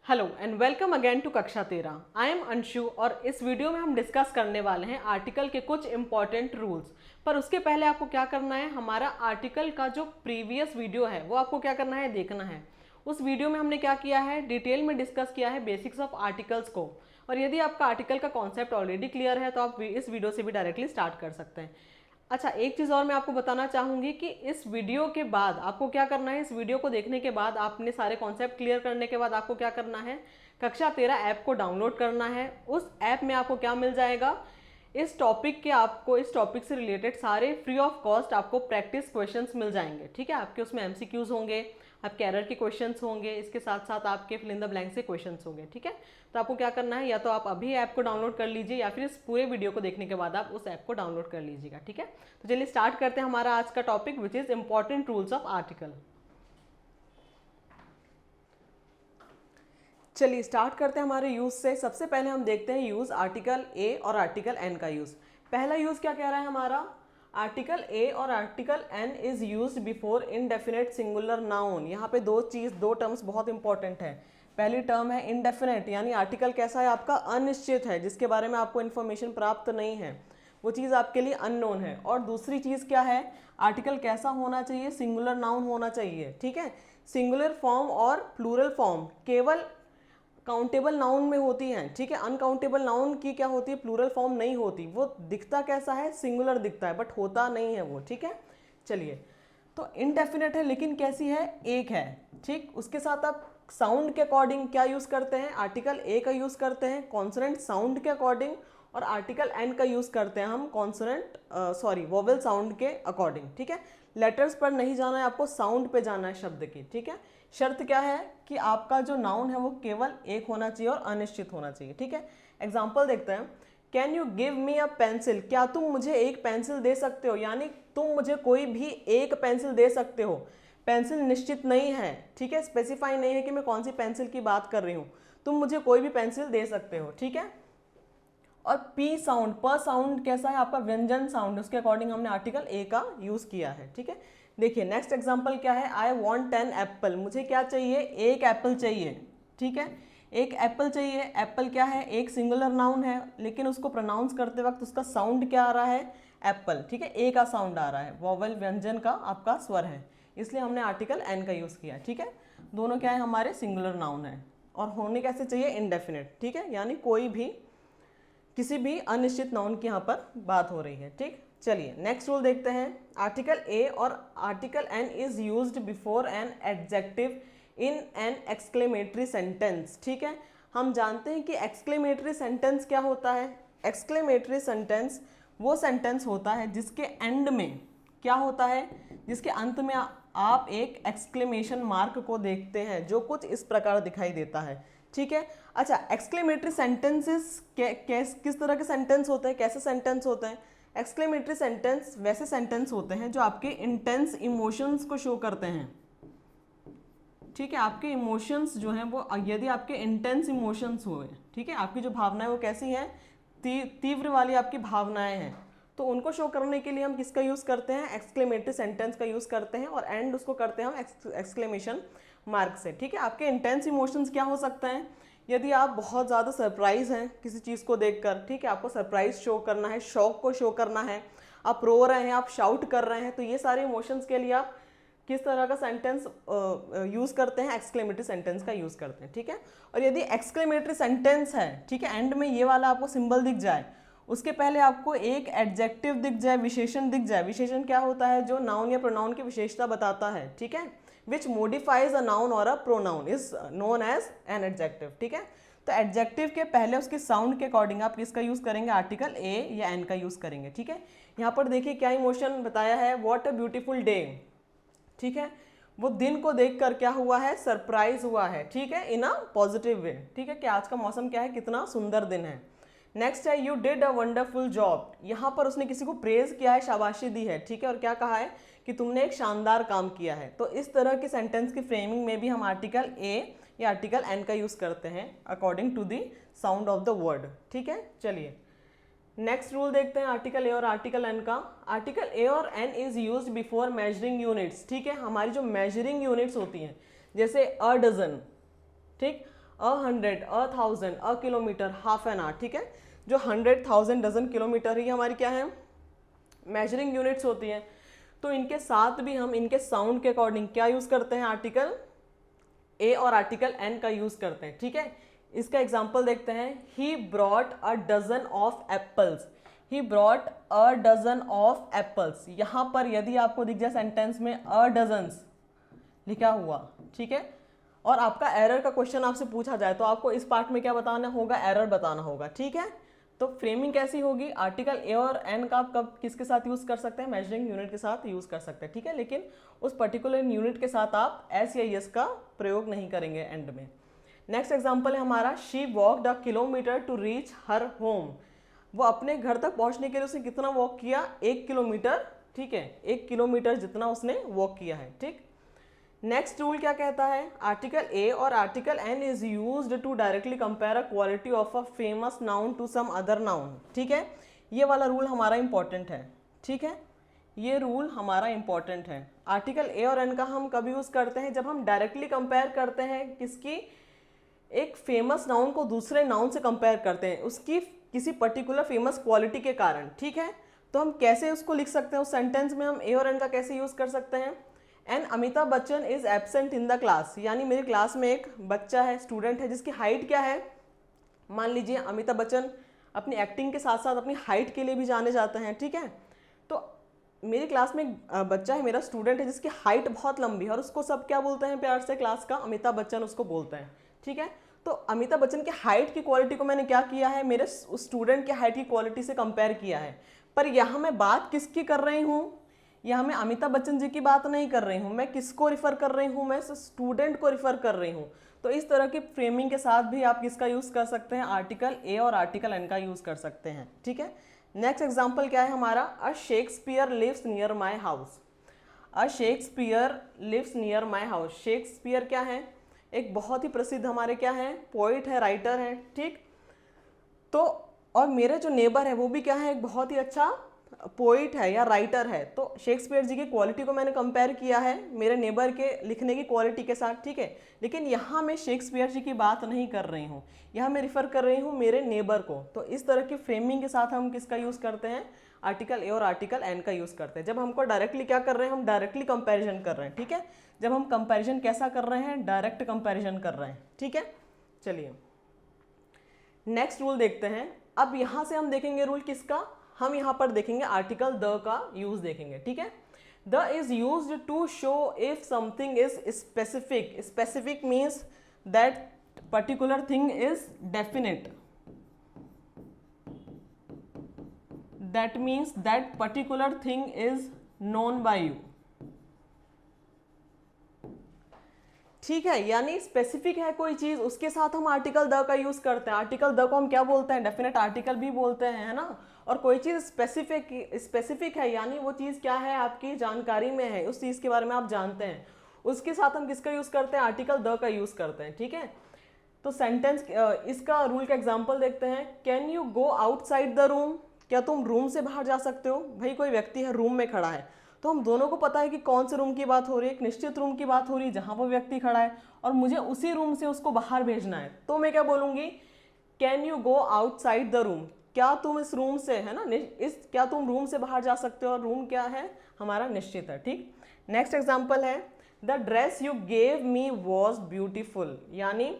Hello and welcome again to कक्षा 13। I am Anshu और इस वीडियो में हम डिस्कस करने वाले हैं आर्टिकल के कुछ इंपॉर्टेंट रूल्स। पर उसके पहले आपको क्या करना है, हमारा आर्टिकल का जो प्रीवियस वीडियो है वो आपको क्या करना है, देखना है। उस वीडियो में हमने क्या किया है, डिटेल में डिस्कस किया है बेसिक्स ऑफ आर्टिकल्स को। और यदि आपका आर्टिकल का कॉन्सेप्ट ऑलरेडी क्लियर है तो आप इस वीडियो से भी डायरेक्टली स्टार्ट कर सकते हैं। अच्छा, एक चीज़ और मैं आपको बताना चाहूँगी कि इस वीडियो के बाद आपको क्या करना है, इस वीडियो को देखने के बाद आपने सारे कॉन्सेप्ट क्लियर करने के बाद आपको क्या करना है, कक्षा 13 ऐप को डाउनलोड करना है। उस ऐप में आपको क्या मिल जाएगा, इस टॉपिक के आपको इस टॉपिक से रिलेटेड सारे फ्री ऑफ कॉस्ट आपको प्रैक्टिस क्वेश्चंस मिल जाएंगे। ठीक है, आपके उसमें एमसीक्यूज होंगे, आपके एरर के क्वेश्चंस होंगे, इसके साथ साथ आपके फिल इन द ब्लैंक से क्वेश्चंस होंगे। ठीक है, तो आपको क्या करना है, या तो आप अभी ऐप को डाउनलोड कर लीजिए या फिर इस पूरे वीडियो को देखने के बाद आप उस ऐप को डाउनलोड कर लीजिएगा। ठीक है, तो चलिए स्टार्ट करते हैं हमारा आज का topic which is important rules of article. चलिए स्टार्ट करते हैं हमारे यूज से। सबसे पहले हम देखते हैं यूज आर्टिकल ए और आर्टिकल एन का यूज। पहला यूज क्या कह रहा है हमारा, आर्टिकल ए और article an is used before indefinite singular noun. यहाँ पे दो टर्म्स बहुत इंपॉर्टेंट है। पहली टर्म है इनडेफिनेट, यानी आर्टिकल कैसा है आपका, अनिश्चित है, जिसके बारे में आपको इन्फॉर्मेशन प्राप्त नहीं है, वो चीज़ आपके लिए अननोन है। और दूसरी चीज़ क्या है, आर्टिकल कैसा होना चाहिए, सिंगुलर नाउन होना चाहिए। ठीक है, सिंगुलर फॉर्म और प्लूरल फॉर्म केवल काउंटेबल नाउन में होती हैं। ठीक है, अनकाउंटेबल नाउन की क्या होती है, प्लूरल फॉर्म नहीं होती। वो दिखता कैसा है, सिंगुलर दिखता है, बट होता नहीं है वो। ठीक है, चलिए, तो इनडेफिनेट है लेकिन कैसी है, एक है। ठीक, उसके साथ आप साउंड के अकॉर्डिंग क्या यूज करते हैं, आर्टिकल ए का यूज करते हैं कॉन्सोनेंट साउंड के अकॉर्डिंग, और आर्टिकल एन का यूज करते हैं हम वोवेल साउंड के अकॉर्डिंग। ठीक है, लेटर्स पर नहीं जाना है आपको, साउंड पे जाना है शब्द की। ठीक है, शर्त क्या है कि आपका जो नाउन है वो केवल एक होना चाहिए और अनिश्चित होना चाहिए। ठीक है, एग्जाम्पल देखते हैं। Can you give me a pencil, क्या तुम मुझे एक पेंसिल दे सकते हो, यानी तुम मुझे कोई भी एक पेंसिल दे सकते हो। पेंसिल निश्चित नहीं है, ठीक है, स्पेसिफाई नहीं है कि मैं कौन सी पेंसिल की बात कर रही हूँ, तुम मुझे कोई भी पेंसिल दे सकते हो। ठीक है, और पी साउंड, प साउंड कैसा है आपका, व्यंजन साउंड, उसके अकॉर्डिंग हमने आर्टिकल ए का यूज किया है। ठीक है, देखिए नेक्स्ट एग्जांपल क्या है, आई वॉन्ट 10 एप्पल, मुझे क्या चाहिए, एक एप्पल चाहिए। ठीक है, एक एप्पल चाहिए। एप्पल क्या है, एक सिंगुलर नाउन है, लेकिन उसको प्रोनाउंस करते वक्त उसका साउंड क्या आ रहा है, एप्पल। ठीक है, ए का साउंड आ रहा है, वोवेल व्यंजन का आपका स्वर है, इसलिए हमने आर्टिकल एन का यूज किया। ठीक है, दोनों क्या है, हमारे सिंगुलर नाउन है, और होने कैसे चाहिए, इनडेफिनेट। ठीक है, यानी कोई भी किसी भी अनिश्चित नाउन की यहाँ पर बात हो रही है। ठीक, चलिए नेक्स्ट रूल देखते हैं। आर्टिकल ए और article an is used before an adjective in an exclamatory sentence. ठीक है, हम जानते हैं कि एक्सक्लेमेटरी सेंटेंस क्या होता है। एक्सक्लेमेटरी सेंटेंस वो सेंटेंस होता है जिसके एंड में क्या होता है, जिसके अंत में आप एक एक्सक्लेमेशन मार्क को देखते हैं जो कुछ इस प्रकार दिखाई देता है। ठीक है, अच्छा, एक्सक्लेमेटरी सेंटेंसेस किस तरह के सेंटेंस होते हैं, कैसे सेंटेंस होते हैं। एक्सक्लेमेटरी सेंटेंस वैसे सेंटेंस होते हैं जो आपके इंटेंस इमोशंस को शो करते हैं। ठीक है, आपके इमोशंस जो हैं वो, यदि आपके इंटेंस इमोशंस हुए, ठीक है, आपकी जो भावनाएं वो कैसी हैं, तीव्र वाली आपकी भावनाएं हैं, तो उनको शो करने के लिए हम किसका यूज़ करते हैं, एक्सक्लेमेटरी सेंटेंस का यूज़ करते हैं, और एंड उसको करते हैं हम एक्सक्लेमेशन मार्क से। ठीक है, आपके इंटेंस इमोशंस क्या हो सकते हैं, यदि आप बहुत ज़्यादा सरप्राइज हैं किसी चीज़ को देखकर, ठीक है, आपको सरप्राइज शो करना है, शॉक को शो करना है, आप रो रहे हैं, आप शाउट कर रहे हैं, तो ये सारे इमोशंस के लिए आप किस तरह का सेंटेंस यूज़ करते हैं, एक्सक्लेमेटरी सेंटेंस का यूज़ करते हैं। ठीक है, और यदि एक्सक्लेमेटरी सेंटेंस है, ठीक है, एंड में ये वाला आपको सिंबल दिख जाए, उसके पहले आपको एक एडजेक्टिव दिख जाए, विशेषण दिख जाए। विशेषण क्या होता है, जो नाउन या प्रोनाउन की विशेषता बताता है। ठीक है, विच मोडिफाइज अ नाउन और a pronoun is known as an adjective. ठीक है, तो एडजेक्टिव के पहले उसके साउंड के अकॉर्डिंग आप किसका यूज करेंगे, आर्टिकल ए या एन का यूज करेंगे। ठीक है, यहाँ पर देखिए क्या इमोशन बताया है, व्हाट अ ब्यूटीफुल डे। ठीक है, वो दिन को देखकर क्या हुआ है, सरप्राइज हुआ है। ठीक है, इन अ पॉजिटिव वे। ठीक है, कि आज का मौसम क्या है, कितना सुंदर दिन है। नेक्स्ट है, you did a wonderful job, यहाँ पर उसने किसी को प्रेज किया है, शाबाशी दी है। ठीक है, और क्या कहा है कि तुमने एक शानदार काम किया है। तो इस तरह की सेंटेंस की फ्रेमिंग में भी हम आर्टिकल ए या आर्टिकल एन का यूज करते हैं according to the sound of the word. ठीक है, चलिए नेक्स्ट रूल देखते हैं आर्टिकल ए और आर्टिकल एन का। आर्टिकल ए और an is used before measuring units. ठीक है, हमारी जो मेजरिंग यूनिट्स होती हैं, जैसे अ डजन, ठीक, 100, 1000, अ किलोमीटर, हाफ एन आवर, ठीक है। जो 100, 1000, डजन, किलोमीटर ही हमारी क्या है, मेजरिंग यूनिट्स होती हैं। तो इनके साथ भी हम इनके साउंड के अकॉर्डिंग क्या यूज करते हैं, आर्टिकल ए और आर्टिकल एन का यूज करते हैं, ठीक है। इसका एग्जाम्पल देखते हैं, he brought a dozen of apples, he brought a dozen of apples. यहां पर यदि आपको दिख जाए सेंटेंस में अ डजन्स लिखा हुआ, ठीक है, और आपका एरर का क्वेश्चन आपसे पूछा जाए तो आपको इस पार्ट में क्या बताना होगा, एरर बताना होगा, ठीक है। तो फ्रेमिंग कैसी होगी, आर्टिकल ए और एन का आप कब किसके साथ यूज कर सकते हैं, मेजरिंग यूनिट के साथ यूज कर सकते हैं, ठीक है। लेकिन उस पर्टिकुलर यूनिट के साथ आप एस या यस का प्रयोग नहीं करेंगे एंड में। नेक्स्ट एग्जाम्पल है हमारा, she walked a kilometre to reach her home. वो अपने घर तक पहुंचने के लिए उसने कितना वॉक किया, 1 किलोमीटर, ठीक है, 1 किलोमीटर जितना उसने वॉक किया है, ठीक। नेक्स्ट रूल क्या कहता है, आर्टिकल ए और article an is used to directly compare a quality of a famous noun to some other noun, ठीक है। ये वाला रूल हमारा इंपॉर्टेंट है, ठीक है, ये रूल हमारा इंपॉर्टेंट है। आर्टिकल ए और एन का हम कब यूज करते हैं, जब हम डायरेक्टली कंपेयर करते हैं किसकी, एक फेमस नाउन को दूसरे नाउन से कंपेयर करते हैं उसकी किसी पर्टिकुलर फेमस क्वालिटी के कारण, ठीक है। तो हम कैसे उसको लिख सकते हैं, उस सेंटेंस में हम ए और एन का कैसे यूज कर सकते हैं, an Amitabh Bachchan is absent in the class, यानी मेरी क्लास में एक बच्चा है, स्टूडेंट है, जिसकी हाइट क्या है, मान लीजिए अमिताभ बच्चन अपनी एक्टिंग के साथ साथ अपनी हाइट के लिए भी जाने जाते हैं, ठीक है। तो मेरी क्लास में एक बच्चा है, मेरा स्टूडेंट है, जिसकी हाइट बहुत लंबी है और उसको सब क्या बोलते हैं प्यार से, क्लास का अमिताभ बच्चन उसको बोलते हैं, ठीक है। तो अमिताभ बच्चन की हाइट की क्वालिटी को मैंने क्या किया है, मेरे उस स्टूडेंट की हाइट की क्वालिटी से कंपेयर किया है। पर यहाँ मैं बात किसकी कर रही हूँ, यहाँ मैं अमिताभ बच्चन जी की बात नहीं कर रही हूँ, मैं किसको रिफर कर रही हूँ, मैं स्टूडेंट को रिफर कर रही हूँ। तो इस तरह की फ्रेमिंग के साथ भी आप किसका यूज कर सकते हैं, आर्टिकल ए और आर्टिकल एन का यूज कर सकते हैं, ठीक है। नेक्स्ट एग्जाम्पल क्या है हमारा, a Shakespeare lives near my house, a Shakespeare lives near my house. Shakespeare क्या है, एक बहुत ही प्रसिद्ध हमारे क्या है, पोइट है, राइटर है, ठीक। तो और मेरे जो नेबर है वो भी क्या है, एक बहुत ही अच्छा पोइट है या राइटर है। तो शेक्सपियर जी की क्वालिटी को मैंने कंपेयर किया है मेरे नेबर के लिखने की क्वालिटी के साथ, ठीक है। लेकिन यहाँ मैं शेक्सपियर जी की बात नहीं कर रही हूँ, यहाँ मैं रिफर कर रही हूँ मेरे नेबर को। तो इस तरह की फ्रेमिंग के साथ हम किसका यूज़ करते हैं, आर्टिकल ए और आर्टिकल एन का यूज़ करते हैं। जब हमको डायरेक्टली क्या कर रहे हैं, हम डायरेक्टली कंपेरिजन कर रहे हैं, ठीक है। जब हम कंपेरिजन कैसा कर रहे हैं, डायरेक्ट कंपेरिजन कर रहे हैं, ठीक है। चलिए नेक्स्ट रूल देखते हैं। अब यहाँ से हम देखेंगे रूल किसका, हम यहाँ पर देखेंगे आर्टिकल द का यूज देखेंगे, ठीक है। The is used to show if something is specific, specific means that particular thing is definite, that means that particular thing is known by you, ठीक है। यानी स्पेसिफिक है कोई चीज, उसके साथ हम आर्टिकल द का यूज करते हैं। आर्टिकल द को हम क्या बोलते हैं, डेफिनेट आर्टिकल भी बोलते हैं, है ना। और कोई चीज स्पेसिफिक है यानी वो चीज क्या है, आपकी जानकारी में है, उस चीज के बारे में आप जानते हैं, उसके साथ हम किसका यूज करते हैं, आर्टिकल द का यूज करते हैं, ठीक है। तो सेंटेंस इसका रूल का एग्जाम्पल देखते हैं। Can you go outside the room, क्या तुम रूम से बाहर जा सकते हो। भाई कोई व्यक्ति है, रूम में खड़ा है, तो हम दोनों को पता है कि कौन से रूम की बात हो रही है, एक निश्चित रूम की बात हो रही है जहां वो व्यक्ति खड़ा है और मुझे उसी रूम से उसको बाहर भेजना है। तो मैं क्या बोलूंगी, can you go outside the room, क्या तुम इस रूम से, है ना, क्या तुम रूम से बाहर जा सकते हो, और रूम क्या है हमारा, निश्चित है, ठीक। नेक्स्ट एग्जाम्पल है, the dress you gave me was beautiful, यानी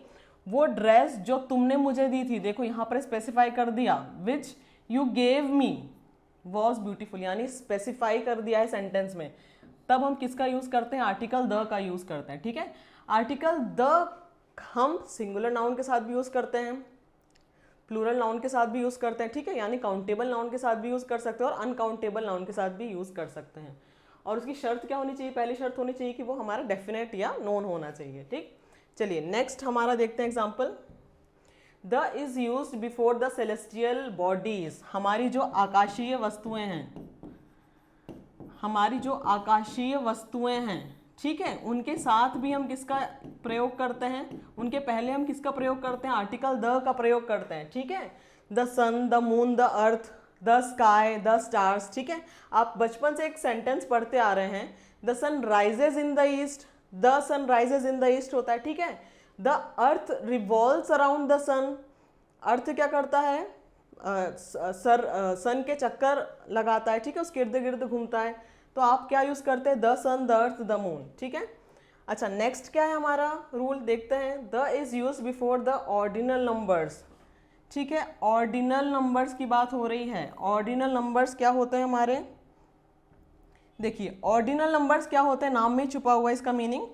वो ड्रेस जो तुमने मुझे दी थी, देखो यहाँ पर स्पेसिफाई कर दिया, which you gave me was beautiful, यानी स्पेसिफाई कर दिया है सेंटेंस में। तब हम किसका यूज करते हैं, आर्टिकल द का यूज करते हैं, ठीक है। आर्टिकल द हम सिंगुलर नाउन के साथ भी यूज करते हैं, प्लूरल नाउन के साथ भी यूज करते हैं, ठीक है। यानी काउंटेबल नाउन के साथ भी यूज कर सकते हैं और अनकाउंटेबल नाउन के साथ भी यूज कर सकते हैं। और उसकी शर्त क्या होनी चाहिए, पहली शर्त होनी चाहिए कि वो हमारा डेफिनेट या नोन होना चाहिए, ठीक। चलिए नेक्स्ट हमारा देखते हैं example. The is use before the celestial bodies, हमारी जो आकाशीय वस्तुएं हैं, हमारी जो आकाशीय वस्तुएं हैं, ठीक है, उनके साथ भी हम किसका प्रयोग करते हैं, उनके पहले हम किसका प्रयोग करते हैं, आर्टिकल द का प्रयोग करते हैं, ठीक है। The sun, the moon, the earth, the sky, the stars, ठीक है। आप बचपन से एक सेंटेंस पढ़ते आ रहे हैं, the sun rises in the east, the sun rises in the east होता है, ठीक है। The earth revolves around the sun, earth क्या करता है, सन के चक्कर लगाता है, ठीक है, उसके इर्द गिर्द घूमता है। तो आप क्या यूज करते हैं, the sun, the earth, the moon, ठीक है। अच्छा, नेक्स्ट क्या है हमारा रूल, देखते हैं। The is use before the ordinal numbers, ठीक है, ऑर्डिनल नंबर्स की बात हो रही है। ऑर्डिनल नंबर्स क्या होते हैं हमारे, देखिए ऑर्डिनल नंबर्स क्या होते हैं, नाम में छुपा हुआ है इसका मीनिंग।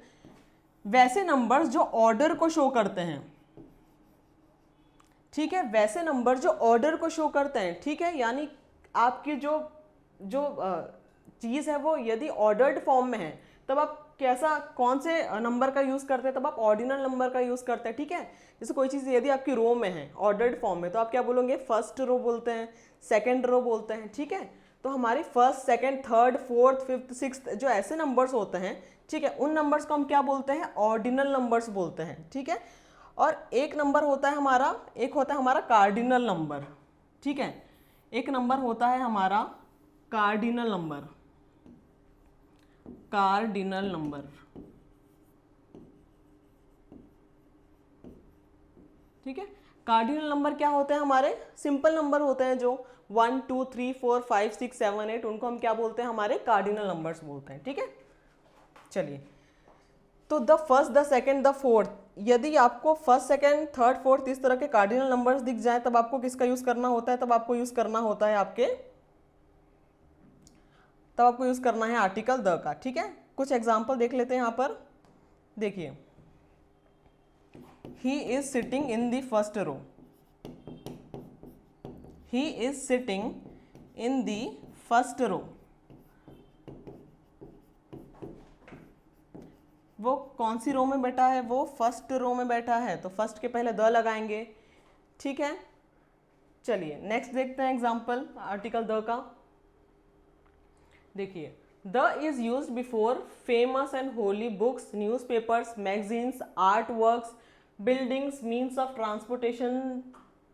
वैसे नंबर्स जो ऑर्डर को शो करते हैं, ठीक है, वैसे नंबर जो ऑर्डर को शो करते हैं, ठीक है, यानी आपकी जो जो चीज़ है वो यदि ऑर्डर्ड फॉर्म में है तब आप कैसा, कौन से नंबर का यूज़ करते हैं, तब आप ऑर्डिनल नंबर का यूज़ करते हैं, ठीक है। जैसे कोई चीज़ यदि आपकी रो में है, ऑर्डर्ड फॉर्म में, तो आप क्या बोलोगे, फर्स्ट रो बोलते हैं, सेकंड रो बोलते हैं, ठीक है। तो हमारे first, second, third, fourth, fifth, sixth जो ऐसे नंबर्स होते हैं, ठीक है, उन नंबर्स को हम क्या बोलते हैं, ऑर्डिनल नंबर्स बोलते हैं, ठीक है। और एक नंबर होता है हमारा, एक होता है हमारा कार्डिनल नंबर, ठीक है, एक नंबर होता है हमारा कार्डिनल नंबर, कार्डिनल नंबर, ठीक है। कार्डिनल नंबर क्या होते हैं हमारे, सिंपल नंबर होते हैं जो 1 2 3 4 5 6 7 8, उनको हम क्या बोलते हैं, हमारे कार्डिनल नंबर्स बोलते हैं, ठीक है। चलिए, तो the first, the second, the fourth, यदि आपको फर्स्ट, सेकंड, थर्ड, फोर्थ इस तरह के कार्डिनल नंबर्स दिख जाए तब आपको किसका यूज करना होता है, तब आपको यूज करना होता है तब आपको यूज करना है आर्टिकल द का, ठीक है। कुछ एग्जाम्पल देख लेते हैं यहाँ पर, देखिए, he is sitting in the first row, he is sitting in the first row, वो कौन सी रो में बैठा है, वो फर्स्ट रो में बैठा है, तो फर्स्ट के पहले द लगाएंगे, ठीक है। चलिए नेक्स्ट देखते हैं एग्जाम्पल आर्टिकल द का, देखिए, the is use before famous and holy books, newspapers, magazines, art works, buildings, means of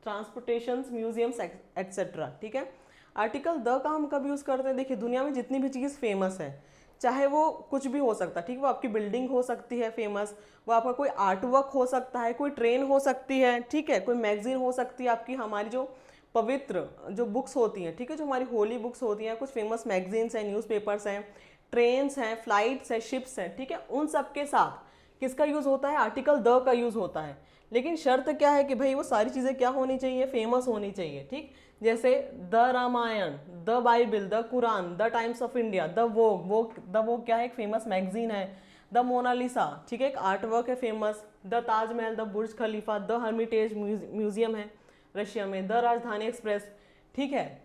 transportation, museums etcetera, ठीक है। आर्टिकल द का हम कब यूज करते हैं, देखिए दुनिया में जितनी भी चीज़ फेमस है, चाहे वो कुछ भी हो सकता है, ठीक है, वो आपकी बिल्डिंग हो सकती है फेमस, वो आपका कोई आर्ट वर्क हो सकता है, कोई ट्रेन हो सकती है, ठीक है, कोई मैगजीन हो सकती है, आपकी हमारी जो पवित्र जो बुक्स होती हैं, ठीक है, जो हमारी होली बुक्स होती हैं, कुछ फेमस मैगजीन्स हैं, न्यूज़पेपर्स हैं, ट्रेन्स हैं, फ्लाइट्स हैं, शिप्स हैं, ठीक है, उन सब के साथ किसका यूज़ होता है, आर्टिकल द का यूज़ होता है। लेकिन शर्त क्या है कि भाई वो सारी चीज़ें क्या होनी चाहिए, फेमस होनी चाहिए, ठीक। जैसे the Ramayana, the Bible, the Quran, the Times of India, the Vogue क्या है, एक फेमस मैगजीन है, द मोनालिसा, ठीक है, एक आर्ट वर्क है famous, the Taj Mahal, the Burj Khalifa, the Hermitage museum है रशिया में, द राजधानी एक्सप्रेस, ठीक है,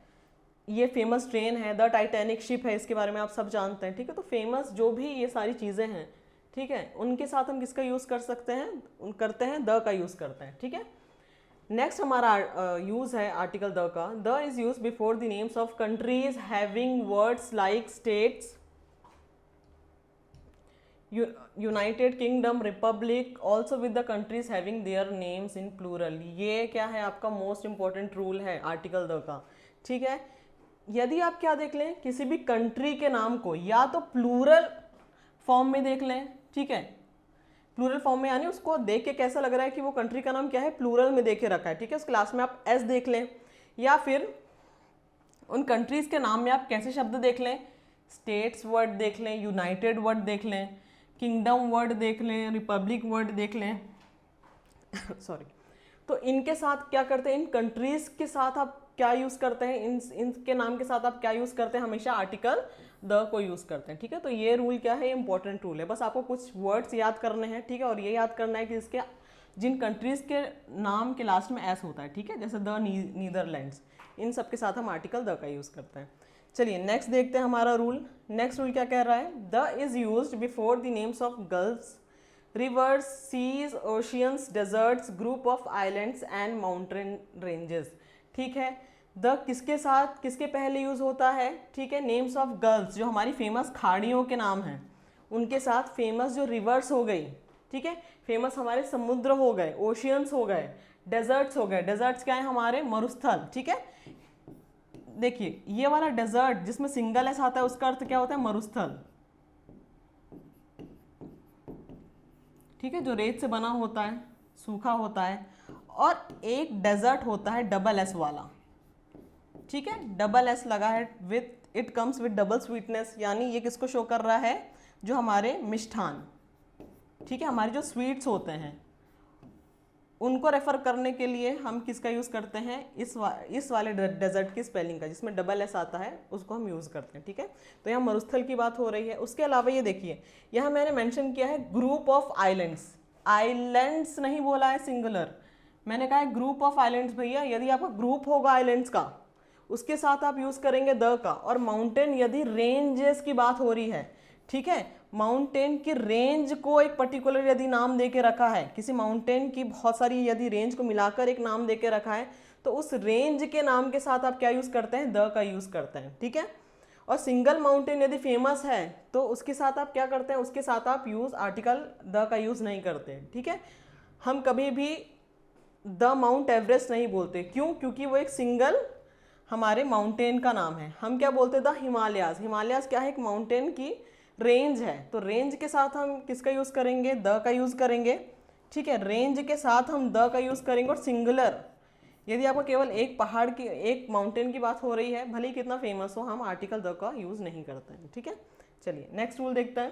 ये फेमस ट्रेन है, द टाइटैनिक शिप है, इसके बारे में आप सब जानते हैं, ठीक है। तो फेमस जो भी ये सारी चीज़ें हैं, ठीक है, उनके साथ हम किसका यूज़ कर सकते हैं, करते हैं द का यूज़ करते हैं, ठीक है। नेक्स्ट हमारा यूज़ है आर्टिकल द का, the is use before the names of countries having words like states, United Kingdom, republic, also with the countries having their names in plural. ये क्या है, आपका मोस्ट इंपॉर्टेंट रूल है article the का, ठीक है। यदि आप क्या देख लें, किसी भी कंट्री के नाम को या तो प्लूरल फॉर्म में देख लें, ठीक है, प्लूरल फॉर्म में, यानी उसको देख के कैसा लग रहा है कि वो कंट्री का नाम क्या है, प्लूरल में देखे रखा है, ठीक है, उस क्लास में आप एस देख लें, या फिर उन कंट्रीज के नाम में आप कैसे शब्द देख लें, स्टेट्स वर्ड देख लें, यूनाइटेड वर्ड देख लें, किंगडम वर्ड देख लें, रिपब्लिक वर्ड देख लें सॉरी। तो इनके साथ क्या करते हैं, इन कंट्रीज के साथ आप क्या यूज़ करते हैं, इनके नाम के साथ आप क्या यूज़ करते हैं, हमेशा आर्टिकल द को यूज़ करते हैं, ठीक है। तो ये रूल क्या है, इंपॉर्टेंट रूल है, बस आपको कुछ वर्ड्स याद करने हैं, ठीक है, और ये याद करना है कि इसके जिन कंट्रीज़ के नाम के लास्ट में एस होता है, ठीक है, जैसे द नीदरलैंड्स, इन सब के साथ हम आर्टिकल द का यूज़ करते हैं। चलिए नेक्स्ट देखते हैं हमारा रूल, नेक्स्ट रूल क्या कह रहा है, the is used before the names of gulfs, rivers, seas, oceans, deserts, group of islands and mountain ranges, ठीक है। द किसके साथ, किसके पहले यूज होता है, ठीक है, नेम्स ऑफ गल्फ्स, जो हमारी फेमस खाड़ियों के नाम हैं, उनके साथ फेमस जो रिवर्स हो गई, ठीक है, फेमस हमारे समुद्र हो गए, ओशियंस हो गए, डेजर्ट्स हो गए, डेजर्ट्स क्या है हमारे, मरुस्थल, ठीक है। देखिए ये वाला डेजर्ट जिसमें सिंगल एस आता है उसका अर्थ क्या होता है, मरुस्थल, ठीक है, जो रेत से बना होता है, सूखा होता है, और एक डेजर्ट होता है डबल एस वाला, ठीक है, डबल एस लगा है, with it comes with double sweetness, यानी ये किसको शो कर रहा है, जो हमारे मिष्ठान, ठीक है, हमारे जो स्वीट्स होते हैं उनको रेफर करने के लिए हम किसका यूज़ करते हैं, इस वाले डेजर्ट की स्पेलिंग का, जिसमें डबल एस आता है, उसको हम यूज़ करते हैं, ठीक है। तो यहाँ मरुस्थल की बात हो रही है। उसके अलावा ये देखिए, यहाँ मैंने मेंशन किया है ग्रुप ऑफ आइलैंड्स, आइलैंड्स नहीं बोला है सिंगुलर, मैंने कहा है ग्रुप ऑफ आइलैंड्स। भैया यदि आपका ग्रुप होगा आइलैंड्स का, उसके साथ आप यूज़ करेंगे द का। और माउंटेन यदि रेंजेस की बात हो रही है, ठीक है, माउंटेन की रेंज को एक पर्टिकुलर यदि नाम दे के रखा है, किसी माउंटेन की बहुत सारी यदि रेंज को मिलाकर एक नाम दे के रखा है, तो उस रेंज के नाम के साथ आप क्या यूज़ करते हैं, द का यूज़ करते हैं, ठीक है। और सिंगल माउंटेन यदि फेमस है तो उसके साथ आप क्या करते हैं, उसके साथ आप यूज़ आर्टिकल द का यूज़ नहीं करते, ठीक है। हम कभी भी द माउंट एवरेस्ट नहीं बोलते, क्यों, क्योंकि वो एक सिंगल हमारे माउंटेन का नाम है। हम क्या बोलते हैं, द हिमालयाज, हिमालयाज क्या है, एक माउंटेन की रेंज है, तो रेंज के साथ हम किसका यूज़ करेंगे, द का यूज़ करेंगे, ठीक है, रेंज के साथ हम द का यूज़ करेंगे। और सिंगुलर यदि आपको केवल एक पहाड़ की, एक माउंटेन की बात हो रही है, भले ही कितना फेमस हो, हम आर्टिकल द का यूज़ नहीं करते हैं, ठीक है। चलिए नेक्स्ट रूल देखते हैं।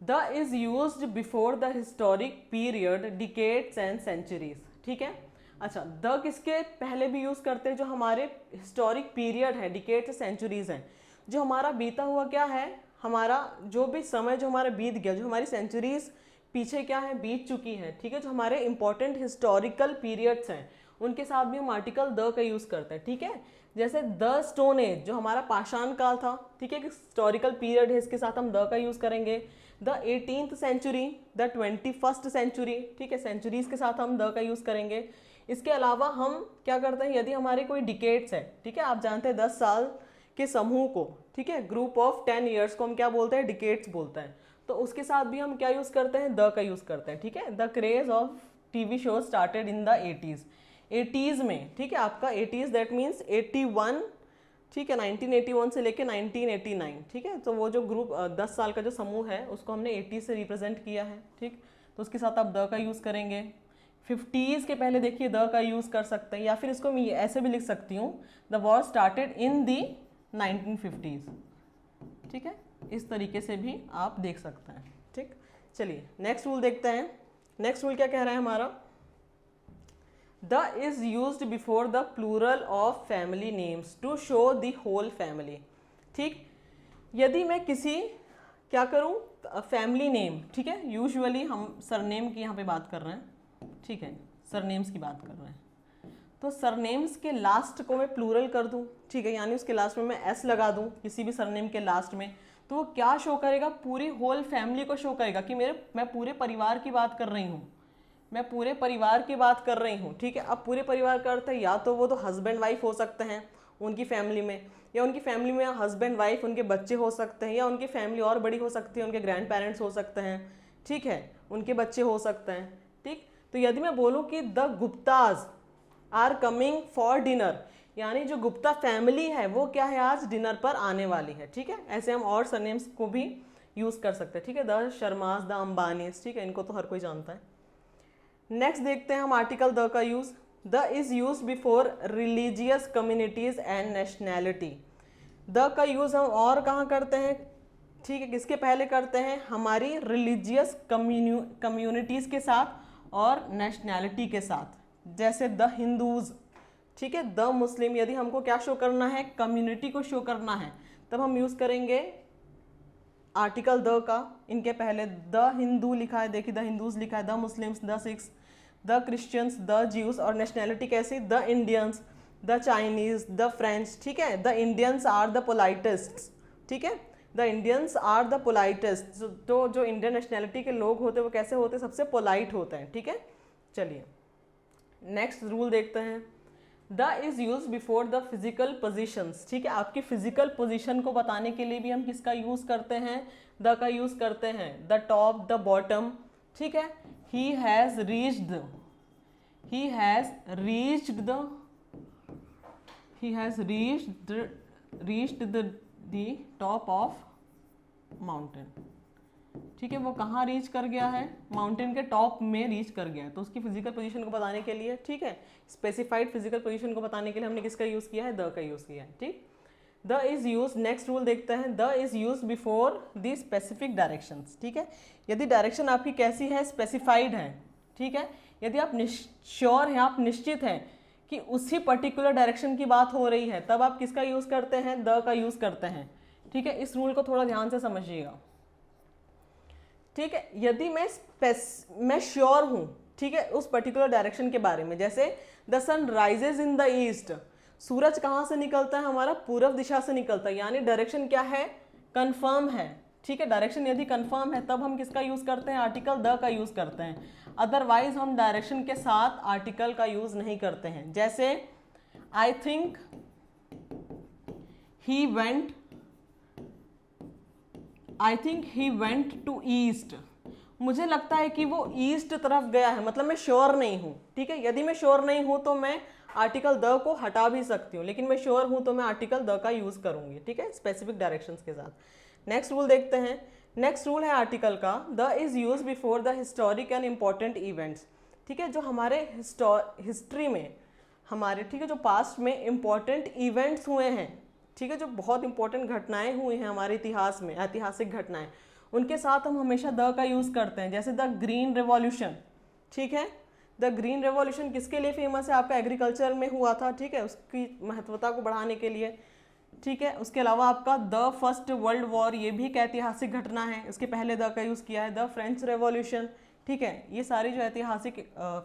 The is used before the historic period, decades and centuries, ठीक है। अच्छा, द किसके पहले भी यूज़ करते हैं, जो हमारे हिस्टोरिक पीरियड है, डिकेड्स सेंचुरीज हैं, जो हमारा बीता हुआ क्या है, हमारा जो भी समय जो हमारा बीत गया, जो हमारी सेंचुरीज पीछे क्या है, बीत चुकी है, ठीक है, जो हमारे इंपॉर्टेंट हिस्टोरिकल पीरियड्स हैं, उनके साथ भी हम आर्टिकल द का यूज़ करते हैं, ठीक है। जैसे द स्टोन एज, जो हमारा पाषाण काल था, ठीक है, हिस्टोरिकल पीरियड है, इसके साथ हम द का यूज़ करेंगे। The 18th century, the 21st century, ठीक है, सेंचुरीज के साथ हम द का यूज़ करेंगे। इसके अलावा हम क्या करते हैं, यदि हमारे कोई डिकेड्स है, ठीक है, आप जानते हैं 10 साल के समूह को, ठीक है, ग्रुप ऑफ 10 ईयर्स को हम क्या बोलते हैं, डिकेड्स बोलते हैं, तो उसके साथ भी हम क्या यूज़ करते हैं, द का यूज़ करते हैं, ठीक है। The craze of TV show started in the 80s में, ठीक है, आपका 80s दैट मीन्स 81, ठीक है, 1981 से लेके 1989, ठीक है, तो वो जो ग्रुप 10 साल का जो समूह है उसको हमने 80 से रिप्रेजेंट किया है, ठीक, तो उसके साथ आप द का यूज़ करेंगे। 50s के पहले देखिए द का यूज़ कर सकते हैं, या फिर इसको मैं ऐसे भी लिख सकती हूँ, the war started in the 1950s, ठीक है, इस तरीके से भी आप देख सकते हैं, ठीक। चलिए नेक्स्ट रूल देखते हैं। नेक्स्ट रूल क्या कह रहा है हमारा, the is used before the plural of family names to show the whole family, ठीक। यदि मैं किसी क्या करूं, फैमिली नेम, ठीक है, यूजुअली हम सरनेम की यहाँ पे बात कर रहे हैं, ठीक है, सरनेम्स की बात कर रहे हैं, तो सरनेम्स के लास्ट को मैं प्लूरल कर दूं, ठीक है, यानी उसके लास्ट में मैं एस लगा दूं किसी भी सरनेम के लास्ट में, तो वो क्या शो करेगा, पूरी होल फैमिली को शो करेगा कि मैं पूरे परिवार की बात कर रही हूँ, मैं पूरे परिवार की बात कर रही हूँ, ठीक है। अब पूरे परिवार का अर्थ है या तो वो तो हस्बैंड वाइफ हो सकते हैं उनकी फैमिली में, या उनकी फैमिली में हस्बैंड वाइफ उनके बच्चे हो सकते हैं, या उनकी फैमिली और बड़ी हो सकती है, उनके ग्रैंड पेरेंट्स हो सकते हैं, ठीक है, उनके बच्चे हो सकते हैं, ठीक। तो यदि मैं बोलूँ कि the Guptas are coming for dinner, यानी जो गुप्ता फैमिली है वो क्या है, आज डिनर पर आने वाली है, ठीक है। ऐसे हम और सरनेम्स को भी यूज़ कर सकते हैं, ठीक है, द शर्मास, द अंबानीज, ठीक है, इनको तो हर कोई जानता है। नेक्स्ट देखते हैं हम आर्टिकल द का use. The is use before religious communities and nationality, the का यूज़ हम और कहाँ करते हैं, ठीक है, किसके पहले करते हैं, हमारी रिलीजियस कम्युनिटीज़ के साथ और नेशनैलिटी के साथ, जैसे द हिंदूज़, ठीक है, द मुस्लिम। यदि हमको क्या शो करना है, कम्युनिटी को शो करना है, तब हम यूज़ करेंगे आर्टिकल द का। इनके पहले द हिंदू लिखा है, देखिए द हिंदूज लिखा है, the Muslims, the Sikhs, the Christians, the Jews, और नेशनैलिटी कैसी, the Indians, the Chinese, the French, ठीक है। द इंडियंस आर द पोलाइटेस्ट, ठीक है, द इंडियंस आर द पोलाइटेस्ट, तो जो इंडियन नेशनैलिटी के लोग होते हैं वो कैसे होते हैं, सबसे पोलाइट होते हैं, ठीक है। चलिए नेक्स्ट रूल देखते हैं। The is use before the physical positions, ठीक है, आपकी फिजिकल पोजिशन को बताने के लिए भी हम किसका यूज़ करते हैं, द का यूज़ करते हैं, द टॉप, द बॉटम, ठीक है। He has reached the, he has reached the, he has reached the top of mountain, ठीक है, वो कहाँ रीच कर गया है, माउंटेन के टॉप में रीच कर गया है। तो उसकी फिजिकल पोजीशन को बताने के लिए, ठीक है, स्पेसिफाइड फिजिकल पोजीशन को बताने के लिए हमने किसका यूज़ किया है, द का यूज़ किया है। ठीक, the is use, next rule देखते हैं, the is use before the specific directions. ठीक है, यदि डायरेक्शन आपकी कैसी है, स्पेसिफाइड है, ठीक है, यदि आप श्योर हैं, आप निश्चित हैं कि उसी पर्टिकुलर डायरेक्शन की बात हो रही है, तब आप किसका यूज़ करते हैं, द का यूज़ करते हैं। ठीक है, इस रूल को थोड़ा ध्यान से समझिएगा। ठीक है, यदि मैं श्योर हूँ, ठीक है, उस पर्टिकुलर डायरेक्शन के बारे में, जैसे the sun rises in the east, सूरज कहाँ से निकलता है, हमारा पूर्व दिशा से निकलता है, यानी डायरेक्शन क्या है, कंफर्म है। ठीक है, डायरेक्शन यदि कंफर्म है तब हम किसका यूज़ करते हैं, आर्टिकल द का यूज़ करते हैं। अदरवाइज हम डायरेक्शन के साथ आर्टिकल का यूज़ नहीं करते हैं। जैसे I think he went to east, मुझे लगता है कि वो ईस्ट तरफ गया है, मतलब मैं श्योर नहीं हूँ। ठीक है, यदि मैं श्योर नहीं हूँ तो मैं आर्टिकल द को हटा भी सकती हूँ, लेकिन मैं श्योर हूँ तो मैं आर्टिकल द का यूज़ करूँगी। ठीक है, स्पेसिफिक डायरेक्शंस के साथ। नेक्स्ट रूल देखते हैं, नेक्स्ट रूल है आर्टिकल का, the is use before the historic and important events. ठीक है, जो हमारे हिस्ट्री में हमारे, ठीक है, जो पास्ट में इम्पॉर्टेंट इवेंट्स हुए हैं, ठीक है, जो बहुत इंपॉर्टेंट घटनाएं हुई हैं हमारे इतिहास में, ऐतिहासिक घटनाएं, उनके साथ हम हमेशा द का यूज़ करते हैं। जैसे द ग्रीन रेवोल्यूशन, ठीक है, द ग्रीन रेवोल्यूशन किसके लिए फेमस है, आपका एग्रीकल्चर में हुआ था। ठीक है, उसकी महत्वता को बढ़ाने के लिए। ठीक है, उसके अलावा आपका द फर्स्ट वर्ल्ड वॉर, ये भी एक ऐतिहासिक घटना है, इसके पहले द का यूज़ किया है। द फ्रेंच रेवोल्यूशन, ठीक है, ये सारी जो ऐतिहासिक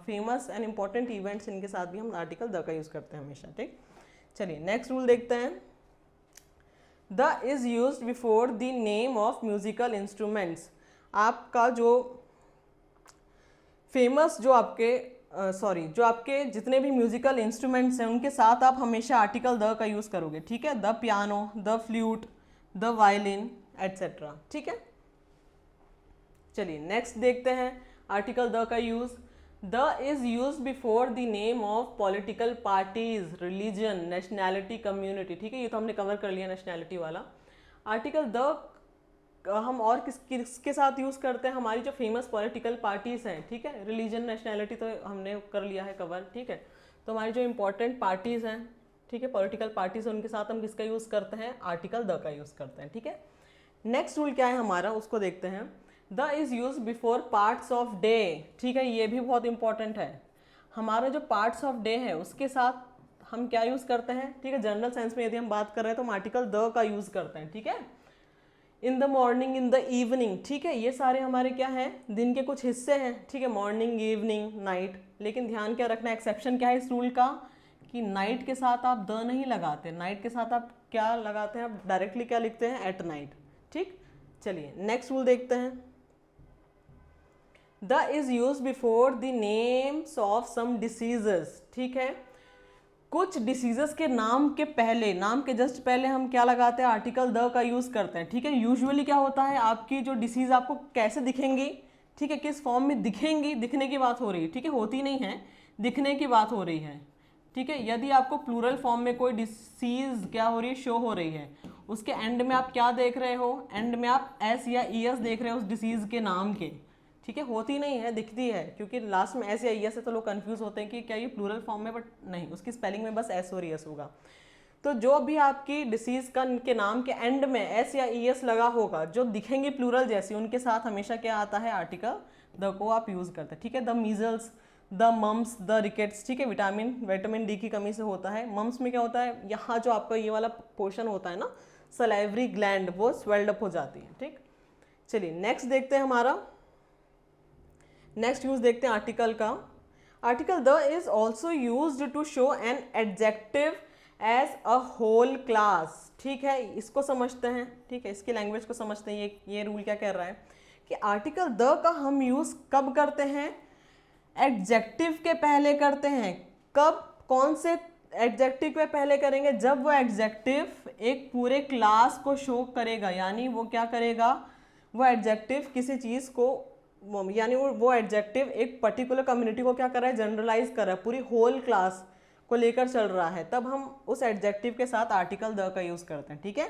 फेमस एंड इम्पॉर्टेंट इवेंट्स, इनके साथ भी हम आर्टिकल द का यूज़ करते हैं हमेशा। ठीक, चलिए नेक्स्ट रूल देखते हैं, the is use before the name of musical instruments. आपका जो फेमस, जो आपके जितने भी म्यूजिकल इंस्ट्रूमेंट्स हैं, उनके साथ आप हमेशा आर्टिकल द का यूज़ करोगे। ठीक है, the piano, the flute, the violin etcetera. ठीक है, चलिए नेक्स्ट देखते हैं आर्टिकल द का use, the is use before the name of political parties, religion, nationality, community. ठीक है, ये तो हमने कवर कर लिया नेशनैलिटी वाला। आर्टिकल द हम और किसके साथ यूज़ करते हैं, हमारी जो फेमस पॉलिटिकल पार्टीज़ हैं। ठीक है, रिलीजन, नेशनैलिटी तो हमने कर लिया है कवर। ठीक है, तो हमारी जो इंपॉर्टेंट पार्टीज़ हैं, ठीक है, पॉलिटिकल पार्टीज़ हैं, उनके साथ हम किसका यूज़ करते हैं, आर्टिकल द का यूज़ करते हैं। ठीक है, नेक्स्ट रूल क्या है हमारा, उसको देखते हैं, the is use before parts of day. ठीक है, ये भी बहुत इंपॉर्टेंट है। हमारा जो पार्ट्स ऑफ डे है उसके साथ हम क्या यूज़ करते हैं। ठीक है, जनरल सेंस में यदि हम बात कर रहे हैं तो हम आर्टिकल द का यूज़ करते हैं। ठीक है, in the morning, in the evening. ठीक है, ये सारे हमारे क्या हैं, दिन के कुछ हिस्से हैं। ठीक है, मॉर्निंग, इवनिंग, नाइट। लेकिन ध्यान क्या रखना, एक्सेप्शन क्या है इस रूल का, कि नाइट के साथ आप द नहीं लगाते, नाइट के साथ आप क्या लगाते हैं, आप डायरेक्टली क्या लिखते हैं, एट नाइट। ठीक, चलिए नेक्स्ट रूल देखते हैं, the is use before the names of some diseases. ठीक है, कुछ डिसीजेस के नाम के पहले, नाम के जस्ट पहले हम क्या लगाते हैं, आर्टिकल द का यूज़ करते हैं। ठीक है, यूजुअली क्या होता है, आपकी जो डिसीज़ आपको कैसे दिखेंगी, ठीक है, किस फॉर्म में दिखेंगी, दिखने की बात हो रही है। ठीक है, होती नहीं है, दिखने की बात हो रही है। ठीक है, यदि आपको प्लूरल फॉर्म में कोई डिसीज़ क्या हो रही है, शो हो रही है, उसके एंड में आप क्या देख रहे हो, एंड में आप एस या ई एस देख रहे हो उस डिसीज़ के नाम के। ठीक है, होती नहीं है, दिखती है, क्योंकि लास्ट में एस या ई एस है तो लोग कंफ्यूज होते हैं कि क्या ये प्लूरल फॉर्म में, बट नहीं, उसकी स्पेलिंग में बस एस और ई एस होगा। तो जो भी आपकी डिसीज़ के नाम के एंड में एस या ई एस लगा होगा, जो दिखेंगे प्लूरल जैसी, उनके साथ हमेशा क्या आता है, आर्टिकल द को आप यूज़ करते हैं। ठीक है, the measles, the mumps, the rickets. ठीक है, विटामिन डी की कमी से होता है। मम्स में क्या होता है, यहाँ जो आपका ये वाला पोर्शन होता है ना, सलाइवरी ग्लैंड, वो स्वेल्ड अप हो जाती है। ठीक, चलिए नेक्स्ट देखते हैं हमारा, नेक्स्ट यूज देखते हैं आर्टिकल का। Article the is also use to show an adjective as a whole class. ठीक है, इसको समझते हैं। ठीक है, इसकी लैंग्वेज को समझते हैं। ये रूल क्या कह रहा है कि आर्टिकल द का हम यूज़ कब करते हैं, एडजेक्टिव के पहले करते हैं। कब, कौन से एडजेक्टिव के पहले करेंगे, जब वो एडजेक्टिव एक पूरे क्लास को शो करेगा, यानी वो क्या करेगा, वो एडजेक्टिव किसी चीज़ को, यानी वो एडजेक्टिव एक पर्टिकुलर कम्युनिटी को क्या कर रहा है, जनरलाइज कर रहा है, पूरी होल क्लास को लेकर चल रहा है, तब हम उस एडजेक्टिव के साथ आर्टिकल द का यूज़ करते हैं। ठीक है,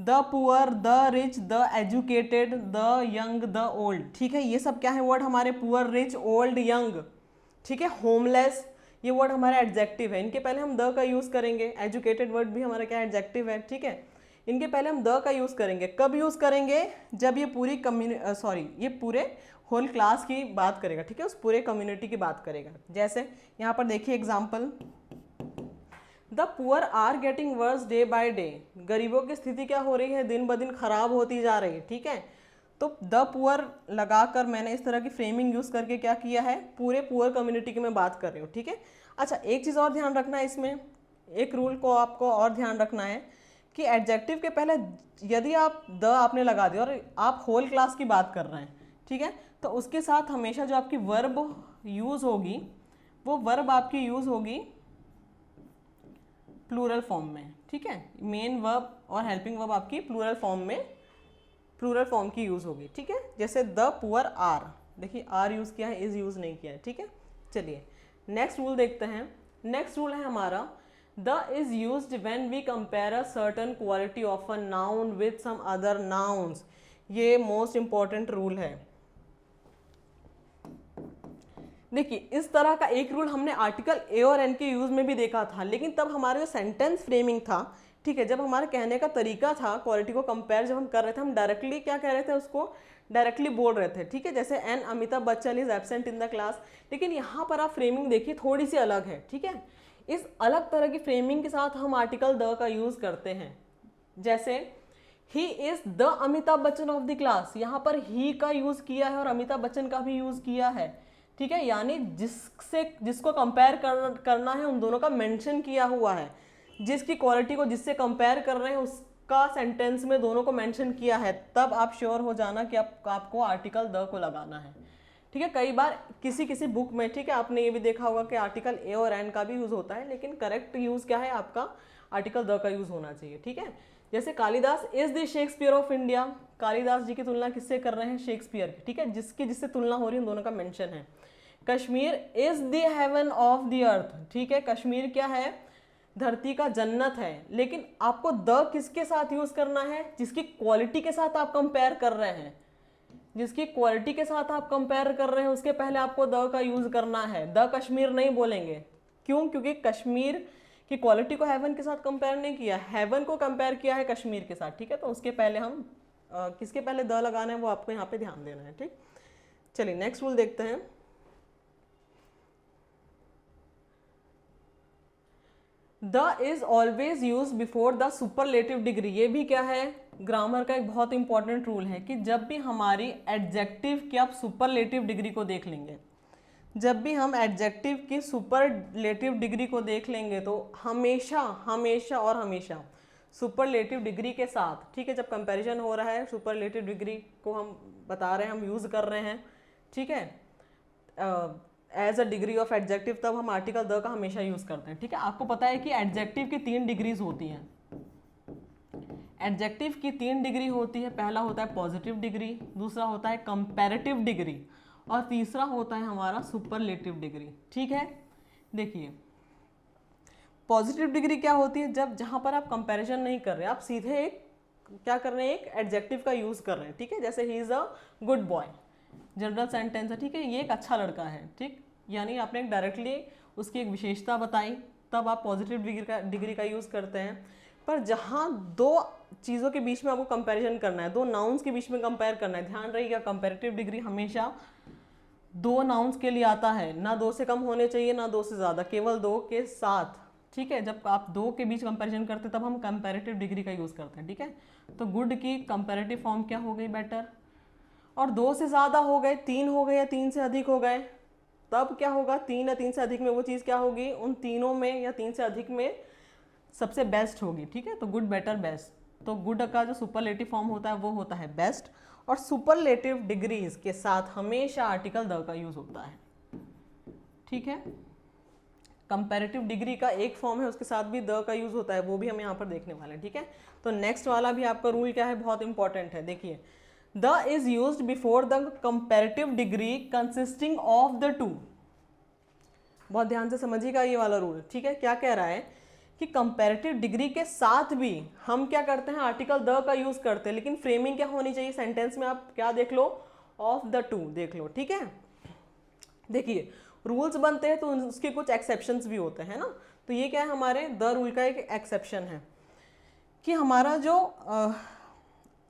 the poor, the rich, the educated, the young, the old, ठीक है, ये सब क्या है वर्ड हमारे, पुअर, रिच, ओल्ड, यंग, ठीक है, होमलेस, ये वर्ड हमारा एडजेक्टिव है। इनके पहले हम द का यूज़ करेंगे। एजुकेटेड वर्ड भी हमारा क्या एडजेक्टिव है, ठीक है। इनके पहले हम द का यूज़ करेंगे। कब यूज़ करेंगे, जब ये पूरी ये पूरे होल क्लास की बात करेगा, ठीक है, उस पूरे कम्युनिटी की बात करेगा। जैसे यहाँ पर देखिए example, the poor are getting worse day by day, गरीबों की स्थिति क्या हो रही है, दिन ब दिन खराब होती जा रही है, ठीक है। तो द पुअर लगाकर मैंने इस तरह की फ्रेमिंग यूज़ करके क्या किया है, पूरे पुअर कम्युनिटी की मैं बात कर रही हूँ, ठीक है। अच्छा, एक चीज़ और ध्यान रखना है इसमें, एक रूल को आपको और ध्यान रखना है कि एडजेक्टिव के पहले यदि आप द आपने लगा दिया और आप होल क्लास की बात कर रहे हैं, ठीक है, तो उसके साथ हमेशा जो आपकी वर्ब यूज़ होगी वो वर्ब आपकी यूज़ होगी प्लूरल फॉर्म में, ठीक है। मेन वर्ब और हेल्पिंग वर्ब आपकी प्लूरल फॉर्म में, प्लूरल फॉर्म की यूज़ होगी, ठीक है। जैसे द पुअर आर, देखिए आर यूज़ किया है, इज़ यूज़ नहीं किया है, ठीक है। चलिए नेक्स्ट रूल देखते हैं। नेक्स्ट रूल है हमारा, the is used when we compare a certain quality of a noun with some other nouns. ये मोस्ट इंपॉर्टेंट रूल है। देखिए इस तरह का एक रूल हमने आर्टिकल ए और एन के यूज़ में भी देखा था, लेकिन तब हमारे जो सेंटेंस फ्रेमिंग था, ठीक है, जब हमारे कहने का तरीका था क्वालिटी को कंपेयर जब हम कर रहे थे, हम डायरेक्टली क्या कह रहे थे, उसको डायरेक्टली बोल रहे थे, ठीक है। जैसे an Amitabh Bachchan is absent in the class, लेकिन यहाँ पर आप फ्रेमिंग देखिए थोड़ी सी अलग है, ठीक है। इस अलग तरह की फ्रेमिंग के साथ हम आर्टिकल द का यूज़ करते हैं। जैसे he is the Amitabh Bachchan of the class, यहाँ पर ही का यूज़ किया है और अमिताभ बच्चन का भी यूज़ किया है, ठीक है, यानी जिसको कंपेयर करना है उन दोनों का मेंशन किया हुआ है। जिसकी क्वालिटी को जिससे कंपेयर कर रहे हैं उसका सेंटेंस में दोनों को मेंशन किया है, तब आप श्योर हो जाना कि आपको आर्टिकल द को लगाना है, ठीक है। कई बार किसी बुक में, ठीक है, आपने ये भी देखा होगा कि आर्टिकल ए और एन का भी यूज़ होता है, लेकिन करेक्ट यूज़ क्या है, आपका आर्टिकल द का यूज़ होना चाहिए, ठीक है। जैसे Kalidas is the Shakespeare of India, Kalidas ji की तुलना किससे कर रहे हैं, शेक्सपियर की, ठीक है, जिससे तुलना हो रही है उन दोनों का मेंशन है। Kashmir is the haven of the earth, ठीक है, कश्मीर क्या है, धरती का जन्नत है, लेकिन आपको द किसके साथ यूज करना है, जिसकी क्वालिटी के साथ आप कंपेयर कर रहे हैं, जिसकी क्वालिटी के साथ आप कंपेयर कर रहे हैं उसके पहले आपको द का यूज करना है। द कश्मीर नहीं बोलेंगे, क्यों, क्योंकि कश्मीर की क्वालिटी को हेवन के साथ कंपेयर नहीं किया, हेवन को कंपेयर किया है कश्मीर के साथ, ठीक है। तो उसके पहले हम किसके पहले द लगाना है वो आपको यहाँ पे ध्यान देना है, ठीक। चलिए नेक्स्ट रूल देखते हैं। The is always use before the superlative degree, ये भी क्या है, ग्रामर का एक बहुत इंपॉर्टेंट रूल है कि जब भी हमारी एडजेक्टिव की, आप सुपरलेटिव डिग्री को देख लेंगे, जब भी हम एडजेक्टिव की सुपरलेटिव डिग्री को देख लेंगे तो हमेशा हमेशा और हमेशा सुपरलेटिव डिग्री के साथ, ठीक है, जब कंपैरिजन हो रहा है सुपरलेटिव डिग्री को हम बता रहे हैं, हम यूज़ कर रहे हैं, ठीक है, as a degree of adjective, तब हम आर्टिकल द का हमेशा यूज़ करते हैं, ठीक है। आपको पता है कि एडजेक्टिव की 3 डिग्रीज होती हैं, एडजेक्टिव की 3 डिग्री होती है। पहला होता है पॉजिटिव डिग्री, दूसरा होता है कंपैरेटिव डिग्री और तीसरा होता है हमारा सुपरलेटिव डिग्री, ठीक है। देखिए पॉजिटिव डिग्री क्या होती है, जहाँ पर आप कंपैरिजन नहीं कर रहे, आप सीधे एक क्या कर रहे हैं, एक एडजेक्टिव का यूज़ कर रहे हैं, ठीक है। जैसे he is a good boy, general sentence है, ठीक है, ये एक अच्छा लड़का है, ठीक, यानी आपने डायरेक्टली उसकी एक विशेषता बताई, तब आप पॉजिटिव डिग्री का यूज़ करते हैं। पर जहाँ 2 चीज़ों के बीच में आपको कंपैरिजन करना है, 2 नाउन्स के बीच में कंपेयर करना है, ध्यान रहिएगा कंपैरेटिव डिग्री हमेशा 2 नाउन्स के लिए आता है, ना 2 से कम होने चाहिए ना 2 से ज़्यादा, केवल 2 के साथ, ठीक है। जब आप 2 के बीच कंपैरिजन करते हैं तब हम कंपैरेटिव डिग्री का यूज़ करते हैं, ठीक है। तो गुड की कंपैरेटिव फॉर्म क्या हो गई, बेटर, और 2 से ज़्यादा हो गए, 3 हो गए या 3 से अधिक हो गए, तब क्या होगा, 3 या 3 से अधिक में वो चीज़ क्या होगी, उन तीनों में या 3 से अधिक में सबसे बेस्ट होगी, ठीक है। तो गुड, बेटर, बेस्ट, तो गुड का जो सुपरलेटिव फॉर्म होता है वो होता है बेस्ट, और सुपरलेटिव डिग्रीज के साथ हमेशा आर्टिकल द का यूज़ होता है, ठीक है। कंपैरेटिव डिग्री का एक फॉर्म है, उसके साथ भी द का यूज़ होता है, वो भी हम यहाँ पर देखने वाले हैं, ठीक है। तो नेक्स्ट वाला भी आपका रूल क्या है, बहुत इंपॉर्टेंट है। देखिए the is used before the comparative degree consisting of the 2, बहुत ध्यान से समझिएगा ये वाला रूल, ठीक है। क्या कह रहा है कि कंपैरेटिव डिग्री के साथ भी हम क्या करते हैं, आर्टिकल द का यूज करते हैं, लेकिन फ्रेमिंग क्या होनी चाहिए सेंटेंस में, आप क्या देख लो, ऑफ द टू देख लो, ठीक है। देखिए रूल्स बनते हैं तो उसके कुछ एक्सेप्शंस भी होते हैं ना, तो ये क्या है, हमारे द रूल का एक एक्सेप्शन है कि हमारा जो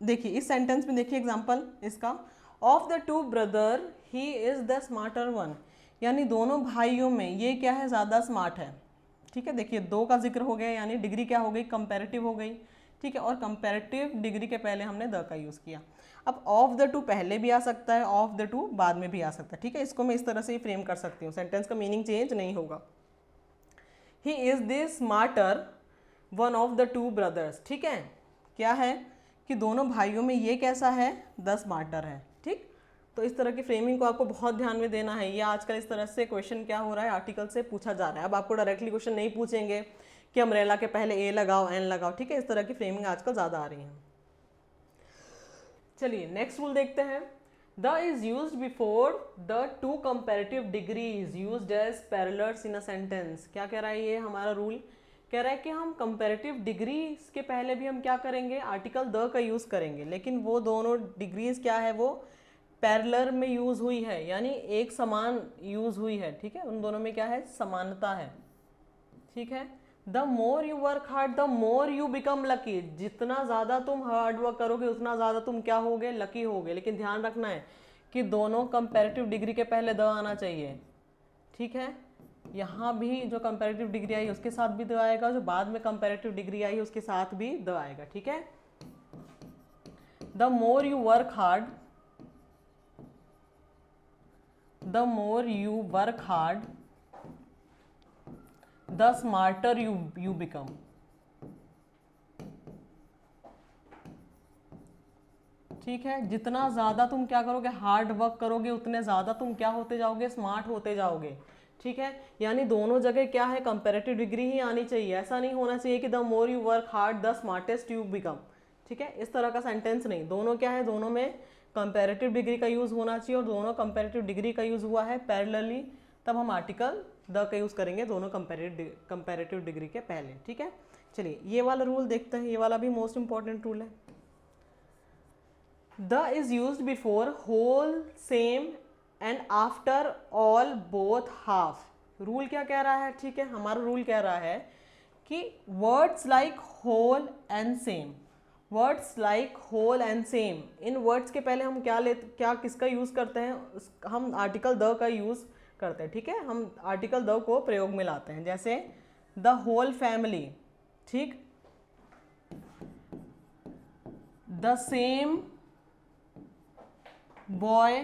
देखिए इस सेंटेंस में देखिए एग्जांपल इसका, of the two brother he is the smarter one, यानी दोनों भाइयों में ये क्या है, ज़्यादा स्मार्ट है, ठीक है। देखिए दो का जिक्र हो गया, यानी डिग्री क्या हो गई, कंपैरेटिव हो गई, ठीक है, और कंपैरेटिव डिग्री के पहले हमने द का यूज़ किया। अब ऑफ द टू पहले भी आ सकता है, ऑफ द टू बाद में भी आ सकता है, ठीक है। इसको मैं इस तरह से ही फ्रेम कर सकती हूँ, सेंटेंस का मीनिंग चेंज नहीं होगा। He is the smarter one of the two brothers, ठीक है, क्या है कि दोनों भाइयों में ये कैसा है, द स्मार्टर है, ठीक। तो इस तरह की फ्रेमिंग को आपको बहुत ध्यान में देना है। ये आजकल इस तरह से क्वेश्चन क्या हो रहा है, आर्टिकल से पूछा जा रहा है। अब आपको डायरेक्टली क्वेश्चन नहीं पूछेंगे कि अम्ब्रेला के पहले ए लगाओ एन लगाओ, ठीक है, इस तरह की फ्रेमिंग आजकल ज़्यादा आ रही है। चलिए नेक्स्ट रूल देखते हैं। The is used before the two comparative degrees used as parallels in a sentence. क्या कह रहा है ये हमारा रूल, कह रहा है कि हम कंपैरेटिव डिग्रीज के पहले भी हम क्या करेंगे, आर्टिकल द का यूज़ करेंगे, लेकिन वो दोनों डिग्रीज क्या है, वो पैरेलल में यूज़ हुई है, यानी एक समान यूज़ हुई है, ठीक है, उन दोनों में क्या है, समानता है, ठीक है। The more you work hard the more you become lucky, जितना ज़्यादा तुम हार्ड वर्क करोगे उतना ज़्यादा तुम क्या होगे, लकी होगे। लेकिन ध्यान रखना है कि दोनों कंपैरेटिव डिग्री के पहले द आना चाहिए, ठीक है। यहाँ भी जो कंपैरेटिव डिग्री आई उसके साथ भी द आएगा, जो बाद में कंपैरेटिव डिग्री आई उसके साथ भी द आएगा, ठीक है। The more you work hard the more you work hard the smarter you become, ठीक है। जितना ज़्यादा तुम क्या करोगे, हार्ड वर्क करोगे, उतने ज़्यादा तुम क्या होते जाओगे, स्मार्ट होते जाओगे, ठीक है। यानी दोनों जगह क्या है, कंपैरेटिव डिग्री ही आनी चाहिए। ऐसा नहीं होना चाहिए कि the more you work hard the smartest you become, ठीक है, इस तरह का सेंटेंस नहीं। दोनों क्या है, दोनों में कंपैरेटिव डिग्री का यूज़ होना चाहिए, और दोनों कंपैरेटिव डिग्री का यूज़ हुआ है पैरेलली, तब हम आर्टिकल द का यूज़ करेंगे दोनों कंपैरेटिव डिग्री के पहले, ठीक है। चलिए ये वाला रूल देखते हैं, ये वाला भी मोस्ट इंपॉर्टेंट रूल है। The is used before whole, same and after all, both, half. Rule क्या कह रहा है, ठीक है, हमारा रूल कह रहा है कि words like whole and same, words like whole and same, इन वर्ड्स के पहले हम क्या किसका यूज़ करते हैं, हम आर्टिकल द का यूज़ करते हैं, ठीक है। हम आर्टिकल द को प्रयोग में लाते हैं, जैसे द होल फैमिली, ठीक, the same boy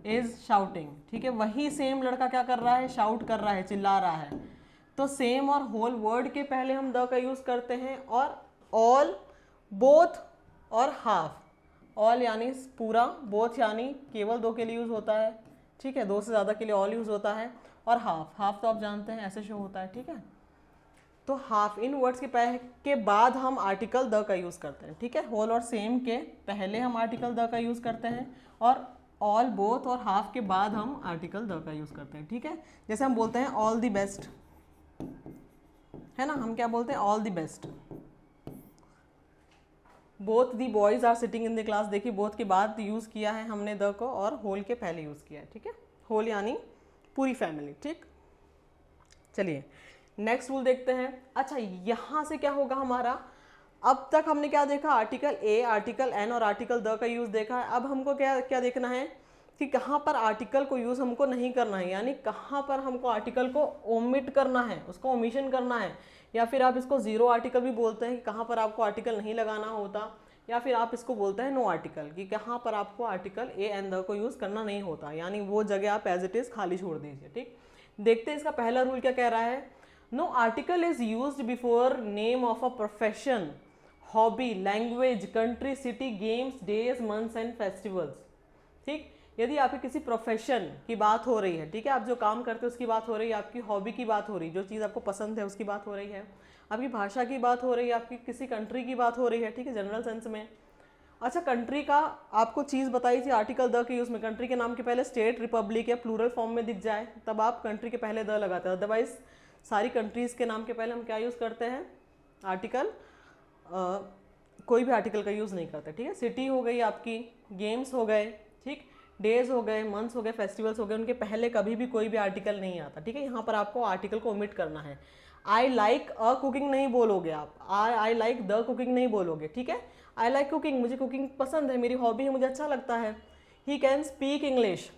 is shouting, ठीक है, वही सेम लड़का क्या कर रहा है, शाउट कर रहा है, चिल्ला रहा है। तो सेम और होल वर्ड के पहले हम द का यूज़ करते हैं, और ऑल, बोथ और हाफ। ऑल यानी पूरा, बोथ यानी केवल दो के लिए यूज़ होता है, ठीक है, दो से ज़्यादा के लिए ऑल यूज़ होता है, और हाफ, हाफ तो आप जानते हैं ऐसे शो होता है, ठीक है। तो हाफ, इन वर्ड्स के बाद हम आर्टिकल द का यूज़ करते हैं, ठीक है। होल और सेम के पहले हम आर्टिकल द का यूज़ करते हैं, और ऑल, बोथ और हाफ के बाद हम आर्टिकल द का यूज़ करते हैं, ठीक है। जैसे हम बोलते हैं ऑल द बेस्ट, है ना, हम क्या बोलते हैं, all the best. Both the boys are sitting in the class, देखिए बोथ के बाद यूज़ किया है हमने द को, और होल के पहले यूज़ किया है, ठीक है। होल यानी पूरी फैमिली, ठीक। चलिए नेक्स्ट रूल देखते हैं। अच्छा यहाँ से क्या होगा हमारा, अब तक हमने क्या देखा, आर्टिकल ए, आर्टिकल एन और आर्टिकल द का यूज़ देखा है। अब हमको क्या क्या देखना है कि कहाँ पर आर्टिकल को यूज़ हमको नहीं करना है, यानी कहाँ पर हमको आर्टिकल को ओमिट करना है, उसको ओमिशन करना है, या फिर आप इसको जीरो आर्टिकल भी बोलते हैं कि कहाँ पर आपको आर्टिकल नहीं लगाना होता, या फिर आप इसको बोलते हैं नो आर्टिकल, कि कहाँ पर आपको आर्टिकल ए एंड द को यूज़ करना नहीं होता, यानी वो जगह आप एज इट इज़ खाली छोड़ दीजिए, ठीक। देखते हैं इसका पहला रूल क्या कह रहा है। No article is used before name of a profession, hobby, language, country, city, games, days, months and festivals, ठीक। यदि आपकी किसी प्रोफेशन की बात हो रही है, ठीक है, आप जो काम करते हो उसकी बात हो रही है, आपकी हॉबी की बात हो रही है, जो चीज़ आपको पसंद है उसकी बात हो रही है, आपकी भाषा की बात हो रही है, आपकी किसी कंट्री की बात हो रही है, ठीक है, जनरल सेंस में, अच्छा, कंट्री का आपको चीज़ बताई थी आर्टिकल द के यूज़ में, कंट्री के नाम के पहले स्टेट, रिपब्लिक या प्लूरल फॉर्म में दिख जाए तब आप कंट्री के पहले द लगाते हैं, अदरवाइज सारी कंट्रीज़ के नाम के पहले हम क्या यूज़ करते हैं, आर्टिकल, कोई भी आर्टिकल का यूज़ नहीं करते, ठीक है। सिटी हो गई आपकी, गेम्स हो गए, ठीक, डेज हो गए, मंथ्स हो गए, फेस्टिवल्स हो गए, उनके पहले कभी भी कोई भी आर्टिकल नहीं आता, ठीक है। यहाँ पर आपको आर्टिकल को ओमिट करना है। आई लाइक अ कुकिंग नहीं बोलोगे आप, आई लाइक द कुकिंग नहीं बोलोगे, ठीक है। आई लाइक कुकिंग, मुझे कुकिंग पसंद है, मेरी हॉबी है, मुझे अच्छा लगता है। ही कैन स्पीक इंग्लिश,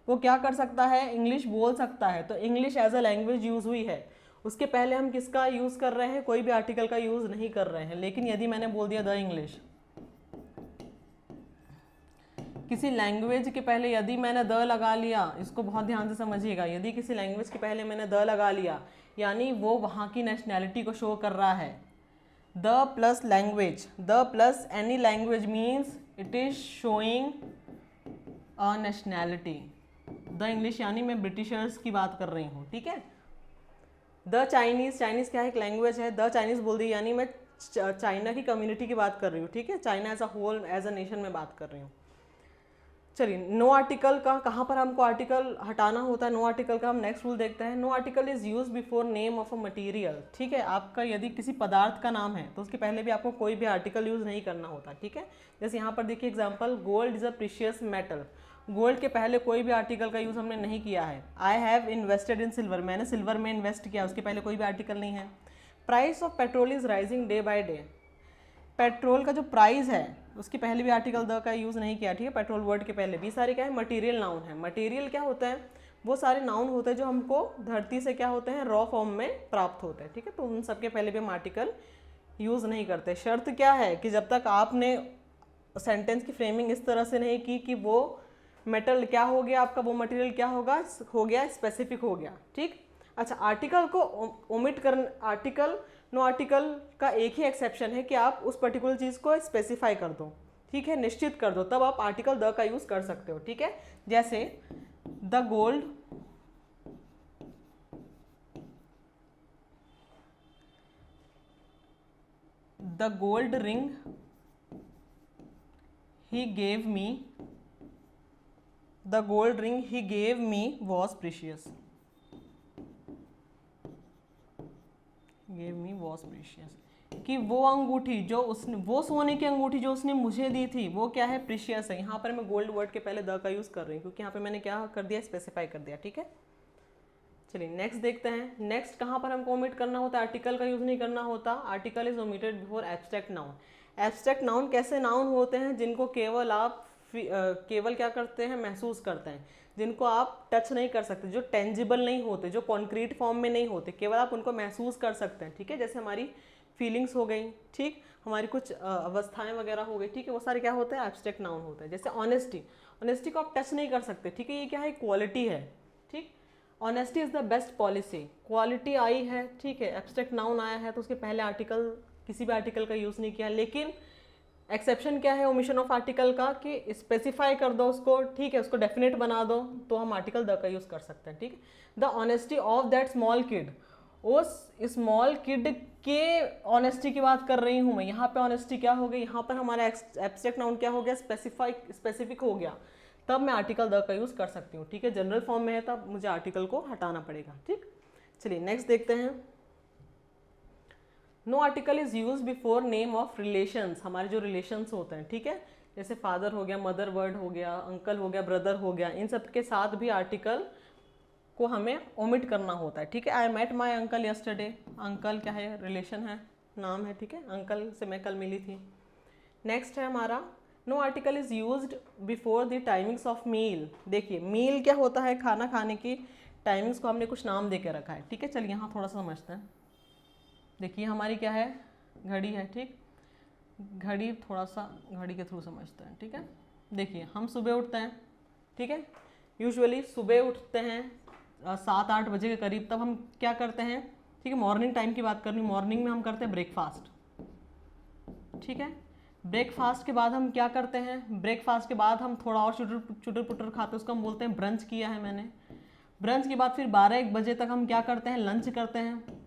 वो क्या कर सकता है, इंग्लिश बोल सकता है, तो English as a language use हुई है। उसके पहले हम किसका यूज़ कर रहे हैं, कोई भी आर्टिकल का यूज़ नहीं कर रहे हैं। लेकिन यदि मैंने बोल दिया द इंग्लिश, किसी लैंग्वेज के पहले यदि मैंने द लगा लिया, इसको बहुत ध्यान से समझिएगा, यदि किसी लैंग्वेज के पहले मैंने द लगा लिया, यानी वो वहाँ की नेशनैलिटी को शो कर रहा है। The plus language, the plus any language means it is showing a nationality. The English यानी मैं ब्रिटिशर्स की बात कर रही हूँ, ठीक है। द चाइनीज़, चाइनीज़ क्या है, एक लैंग्वेज है, द चाइनीज़ बोल दी यानी मैं चाइना की कम्युनिटी की बात कर रही हूँ, ठीक है। China as a whole, as a nation में बात कर रही हूँ। चलिए, नो आर्टिकल का कहाँ पर हमको आर्टिकल हटाना होता है, नो आर्टिकल का हम नेक्स्ट रूल देखते हैं। No article is use before name of a material, ठीक है। आपका यदि किसी पदार्थ का नाम है तो उसके पहले भी आपको कोई भी आर्टिकल यूज नहीं करना होता, ठीक है। जैसे यहाँ पर देखिए example, gold is a precious metal, gold के पहले कोई भी आर्टिकल का यूज़ हमने नहीं किया है। I have invested in silver, मैंने सिल्वर में इन्वेस्ट किया, उसके पहले कोई भी आर्टिकल नहीं है। Price of petrol is rising day by day, petrol का जो प्राइस है उसके पहले भी आर्टिकल द का यूज़ नहीं किया, ठीक है। पेट्रोल वर्ड के पहले भी सारे क्या है, मटेरियल नाउन है। मटेरियल क्या होता है, वो सारे नाउन होते हैं जो हमको धरती से क्या होते हैं, रॉ फॉर्म में प्राप्त होते हैं, ठीक है। तो उन सबके पहले भी हम आर्टिकल यूज़ नहीं करते। शर्त क्या है कि जब तक आपने सेंटेंस की फ्रेमिंग इस तरह से नहीं की कि वो मेटल क्या हो गया आपका, वो मटेरियल क्या होगा, हो गया स्पेसिफिक हो गया, ठीक। अच्छा, आर्टिकल को ओमिट कर, आर्टिकल, नो आर्टिकल का एक ही एक्सेप्शन है कि आप उस पर्टिकुलर चीज़ को स्पेसिफाई कर दो, ठीक है, निश्चित कर दो, तब आप आर्टिकल द का यूज़ कर सकते हो, ठीक है। जैसे the gold, the gold ring he gave me, the gold ring he gave me was precious, gave me was precious, कि वो अंगूठी जो उसने, वो सोने की अंगूठी जो उसने मुझे दी थी वो क्या है, प्रीशियस है। यहाँ पर मैं गोल्ड वर्ड के पहले द का यूज़ कर रही हूँ क्योंकि यहाँ पे मैंने क्या कर दिया, स्पेसिफाई कर दिया, ठीक है। चलिए नेक्स्ट देखते हैं। नेक्स्ट कहाँ पर हमको ओमिट करना होता है, आर्टिकल का यूज़ नहीं करना होता। Article is omitted before abstract noun. Abstract noun कैसे नाउन होते हैं, जिनको केवल आप केवल क्या करते हैं, महसूस करते हैं, जिनको आप टच नहीं कर सकते, जो टेंजिबल नहीं होते, जो कॉन्क्रीट फॉर्म में नहीं होते, केवल आप उनको महसूस कर सकते हैं, ठीक है। जैसे हमारी फीलिंग्स हो गई, ठीक, हमारी कुछ अवस्थाएं वगैरह हो गई, ठीक है, वो सारे क्या होते हैं, एब्स्ट्रैक्ट नाउन होते हैं। जैसे ऑनेस्टी, ऑनेस्टी को आप टच नहीं कर सकते, ठीक है, ये क्या है, क्वालिटी है, ठीक। Honesty is the best policy, quality आई है, ठीक है, एब्स्ट्रैक्ट नाउन आया है तो उसके पहले आर्टिकल, किसी भी आर्टिकल का यूज़ नहीं किया। लेकिन एक्सेप्शन क्या है ओमिशन ऑफ आर्टिकल का, कि स्पेसिफाई कर दो उसको, ठीक है, उसको डेफिनेट बना दो तो हम आर्टिकल द का यूज़ कर सकते हैं, ठीक है। The honesty of that small kid, उस स्मॉल किड के ऑनेस्टी की बात कर रही हूँ मैं। यहाँ पे ऑनेस्टी क्या हो गई, यहाँ पर हमारा एब्स्ट्रैक्ट नाउन क्या हो गया, स्पेसिफिक हो गया, तब मैं आर्टिकल द का यूज़ कर सकती हूँ, ठीक है। जनरल फॉर्म में है तब मुझे आर्टिकल को हटाना पड़ेगा, ठीक। चलिए नेक्स्ट देखते हैं। No article is use before name of relations, हमारे जो रिलेशंस होते हैं, ठीक है, जैसे फादर हो गया, मदर वर्ड हो गया, अंकल हो गया, ब्रदर हो गया, इन सब के साथ भी आर्टिकल को हमें ओमिट करना होता है, ठीक है। I met my uncle yesterday, uncle क्या है, रिलेशन है, नाम है, ठीक है, अंकल से मैं कल मिली थी। नेक्स्ट है हमारा, no article is used before the timings of meal. देखिए मील क्या होता है, खाना खाने की टाइमिंग्स को हमने कुछ नाम दे के रखा है, ठीक है। चलिए यहाँ थोड़ा सा समझते हैं। देखिए हमारी क्या है, घड़ी है, ठीक, घड़ी थोड़ा सा घड़ी के थ्रू समझते हैं, ठीक है। देखिए हम सुबह उठते हैं, ठीक है, यूजुअली सुबह उठते हैं 7-8 बजे के करीब, तब हम क्या करते हैं, ठीक है, मॉर्निंग टाइम की बात करनी, मॉर्निंग में हम करते हैं ब्रेकफास्ट, ठीक है। ब्रेकफास्ट के बाद हम क्या करते हैं, ब्रेकफास्ट के बाद हम थोड़ा और चुटर पुटर खाते हैं, उसको हम बोलते हैं ब्रंच किया है मैंने। ब्रंच के बाद फिर 12-1 बजे तक हम क्या करते हैं, लंच करते हैं।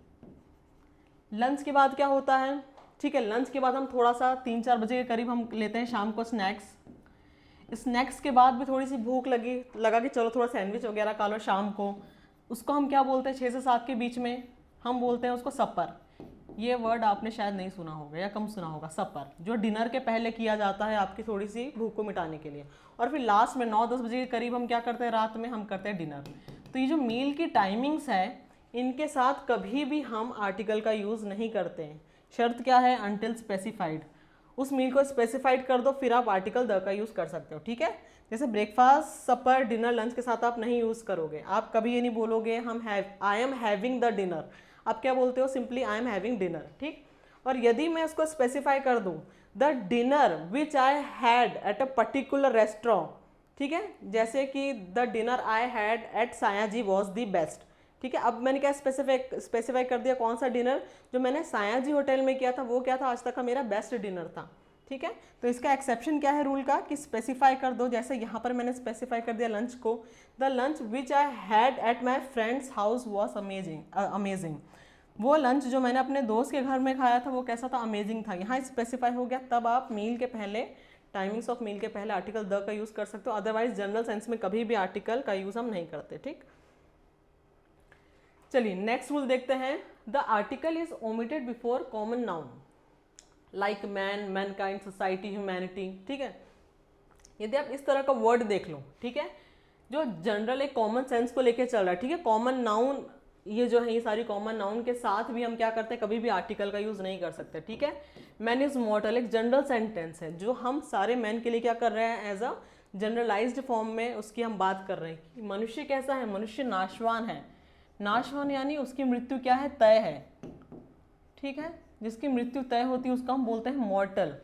लंच के बाद क्या होता है, ठीक है। लंच के बाद हम थोड़ा सा 3-4 बजे के करीब हम लेते हैं शाम को स्नैक्स। स्नैक्स के बाद भी थोड़ी सी भूख लगा कि चलो थोड़ा सैंडविच वगैरह खा लो शाम को, उसको हम क्या बोलते हैं 6 से 7 के बीच में हम बोलते हैं उसको सपर। ये वर्ड आपने शायद नहीं सुना होगा या कम सुना होगा, सपर, जो डिनर के पहले किया जाता है आपकी थोड़ी सी भूख को मिटाने के लिए। और फिर लास्ट में 9-10 बजे के करीब हम क्या करते हैं, रात में हम करते हैं डिनर। तो ये जो मील की टाइमिंग्स है इनके साथ कभी भी हम आर्टिकल का यूज़ नहीं करते हैं। शर्त क्या है, अनटिल स्पेसिफाइड। उस मील को स्पेसिफाइड कर दो फिर आप आर्टिकल द का यूज़ कर सकते हो, ठीक है। जैसे ब्रेकफास्ट, सपर, डिनर, लंच के साथ आप नहीं यूज़ करोगे। आप कभी ये नहीं बोलोगे I am having the dinner, आप क्या बोलते हो, simply I am having dinner, ठीक। और यदि मैं उसको स्पेसिफाई कर दूँ the dinner which I had at a particular restaurant, ठीक है, जैसे कि the dinner I had at Sayaji was the best, ठीक है। अब मैंने क्या स्पेसिफाई कर दिया, कौन सा डिनर, जो मैंने सायाजी होटल में किया था वो क्या था, आज तक का मेरा बेस्ट डिनर था, ठीक है। तो इसका एक्सेप्शन क्या है रूल का, कि स्पेसिफाई कर दो। जैसे यहाँ पर मैंने स्पेसिफाई कर दिया लंच को, the lunch which I had at my friends house was amazing. वो लंच जो मैंने अपने दोस्त के घर में खाया था वो कैसा था, अमेजिंग था। यहाँ स्पेसिफाई हो गया, तब आप मील के पहले, टाइमिंग्स ऑफ मील के पहले आर्टिकल द का यूज़ कर सकते हो। अदरवाइज जनरल सेंस में कभी भी आर्टिकल का यूज़ हम नहीं करते, ठीक। चलिए नेक्स्ट रूल देखते हैं। The article is omitted before common noun like man, Mankind, society, humanity, ठीक है। यदि आप इस तरह का वर्ड देख लो, ठीक है, जो जनरल एक कॉमन सेंस को लेके चल रहा है, ठीक है, कॉमन नाउन, ये जो है ये सारी कॉमन नाउन के साथ भी हम क्या करते हैं, कभी भी आर्टिकल का यूज़ नहीं कर सकते, ठीक है। मैन इज मॉर्टल एक जनरल सेंटेंस है जो हम सारे मैन के लिए क्या कर रहे हैं, एज अ जनरलाइज्ड फॉर्म में उसकी हम बात कर रहे हैं कि मनुष्य कैसा है, मनुष्य नाशवान है। नाशवान यानी उसकी मृत्यु क्या है, तय है, ठीक है। जिसकी मृत्यु तय होती है उसका हम बोलते हैं मॉर्टल,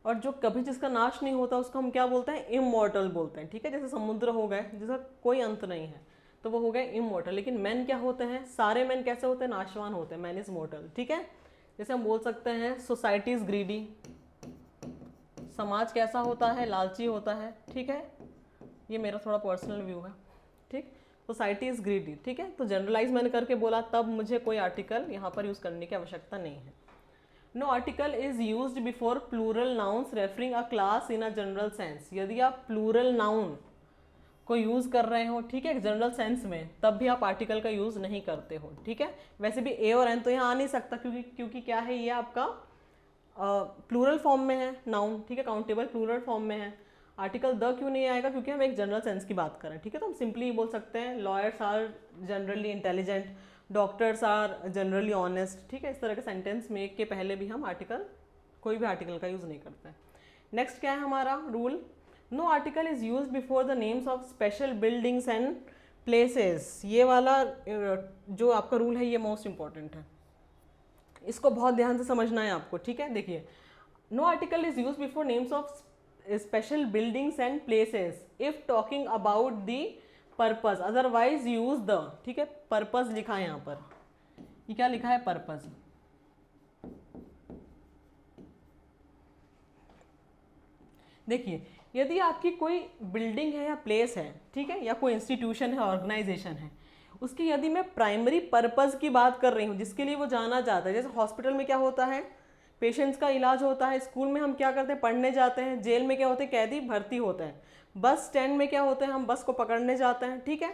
और जो कभी जिसका नाश नहीं होता उसको हम क्या बोलते हैं, इमॉर्टल बोलते हैं, ठीक है। जैसे समुद्र हो गए जिसका कोई अंत नहीं है तो वो हो गए इमॉर्टल। लेकिन मैन क्या होते हैं, सारे मैन कैसे होते हैं, नाशवान होते हैं, मैन इज मॉर्टल, ठीक है। जैसे हम बोल सकते हैं सोसाइटी इज ग्रीडी, समाज कैसा होता है, लालची होता है, ठीक है। ये मेरा थोड़ा पर्सनल व्यू है, ठीक। सोसाइटी इज ग्रीडी, ठीक है। तो जनरलाइज मैंने करके बोला, तब मुझे कोई आर्टिकल यहाँ पर यूज़ करने की आवश्यकता नहीं है। No article is used before plural nouns referring a class in a general sense. यदि आप प्लूरल नाउन को यूज़ कर रहे हो, ठीक है, जनरल सेंस में, तब भी आप आर्टिकल का यूज़ नहीं करते हो, ठीक है। वैसे भी ए और एन तो यहाँ आ नहीं सकता क्योंकि क्या है, ये आपका प्लूरल फॉर्म में है नाउन, ठीक है, काउंटेबल प्लूरल फॉर्म में है। आर्टिकल द क्यों नहीं आएगा, क्योंकि हम एक जनरल सेंस की बात करें, ठीक है। तो हम सिंपली बोल सकते हैं lawyers are generally intelligent, doctors are generally honest, ठीक है। इस तरह के सेंटेंस मेक के पहले भी हम आर्टिकल, कोई भी आर्टिकल का यूज़ नहीं करते। नेक्स्ट क्या है हमारा rule, no article is use before the names of special buildings and places. ये वाला जो आपका रूल है ये मोस्ट इंपॉर्टेंट है, इसको बहुत ध्यान से समझना है आपको, ठीक है। देखिए, no article is use before names of special buildings and places if talking about the purpose, otherwise use the, ठीक है। पर्पज लिखा है यहाँ पर, ये क्या लिखा है, पर्पज। देखिए, यदि आपकी कोई बिल्डिंग है या प्लेस है, ठीक है, या कोई इंस्टीट्यूशन है, ऑर्गेनाइजेशन है, उसकी यदि मैं प्राइमरी पर्पस की बात कर रही हूँ जिसके लिए वो जाना जाता है, जैसे हॉस्पिटल में क्या होता है, पेशेंट्स का इलाज होता है, स्कूल में हम क्या करते हैं, पढ़ने जाते हैं, जेल में क्या होते हैं, कैदी भर्ती होते हैं, बस स्टैंड में क्या होते हैं, हम बस को पकड़ने जाते हैं, ठीक है।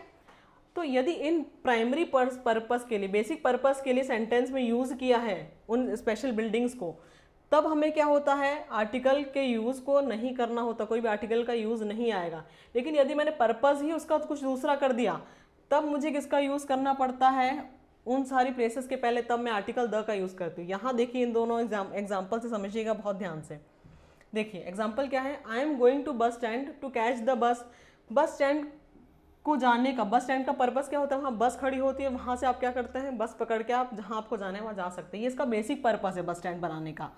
तो यदि इन प्राइमरी पर्पस के लिए, बेसिक पर्पस के लिए सेंटेंस में यूज़ किया है उन स्पेशल बिल्डिंग्स को, तब हमें क्या होता है, आर्टिकल के यूज़ को नहीं करना होता, कोई भी आर्टिकल का यूज़ नहीं आएगा। लेकिन यदि मैंने पर्पस ही उसका कुछ दूसरा कर दिया, तब मुझे किसका यूज़ करना पड़ता है, उन सारी प्लेसेस के पहले, तब मैं आर्टिकल द का यूज़ करती हूँ। यहाँ देखिए, इन दोनों एग्जाम्पल से समझिएगा बहुत ध्यान से। देखिए एग्जाम्पल क्या है, I am going to bus stand to catch the bus. Bus stand को जाने का, बस स्टैंड का पर्पस क्या होता है, वहाँ बस खड़ी होती है, वहाँ से आप क्या करते हैं, बस पकड़ के आप जहाँ आपको जाना है वहाँ जा सकते हैं। ये इसका बेसिक पर्पस है बस स्टैंड बनाने का,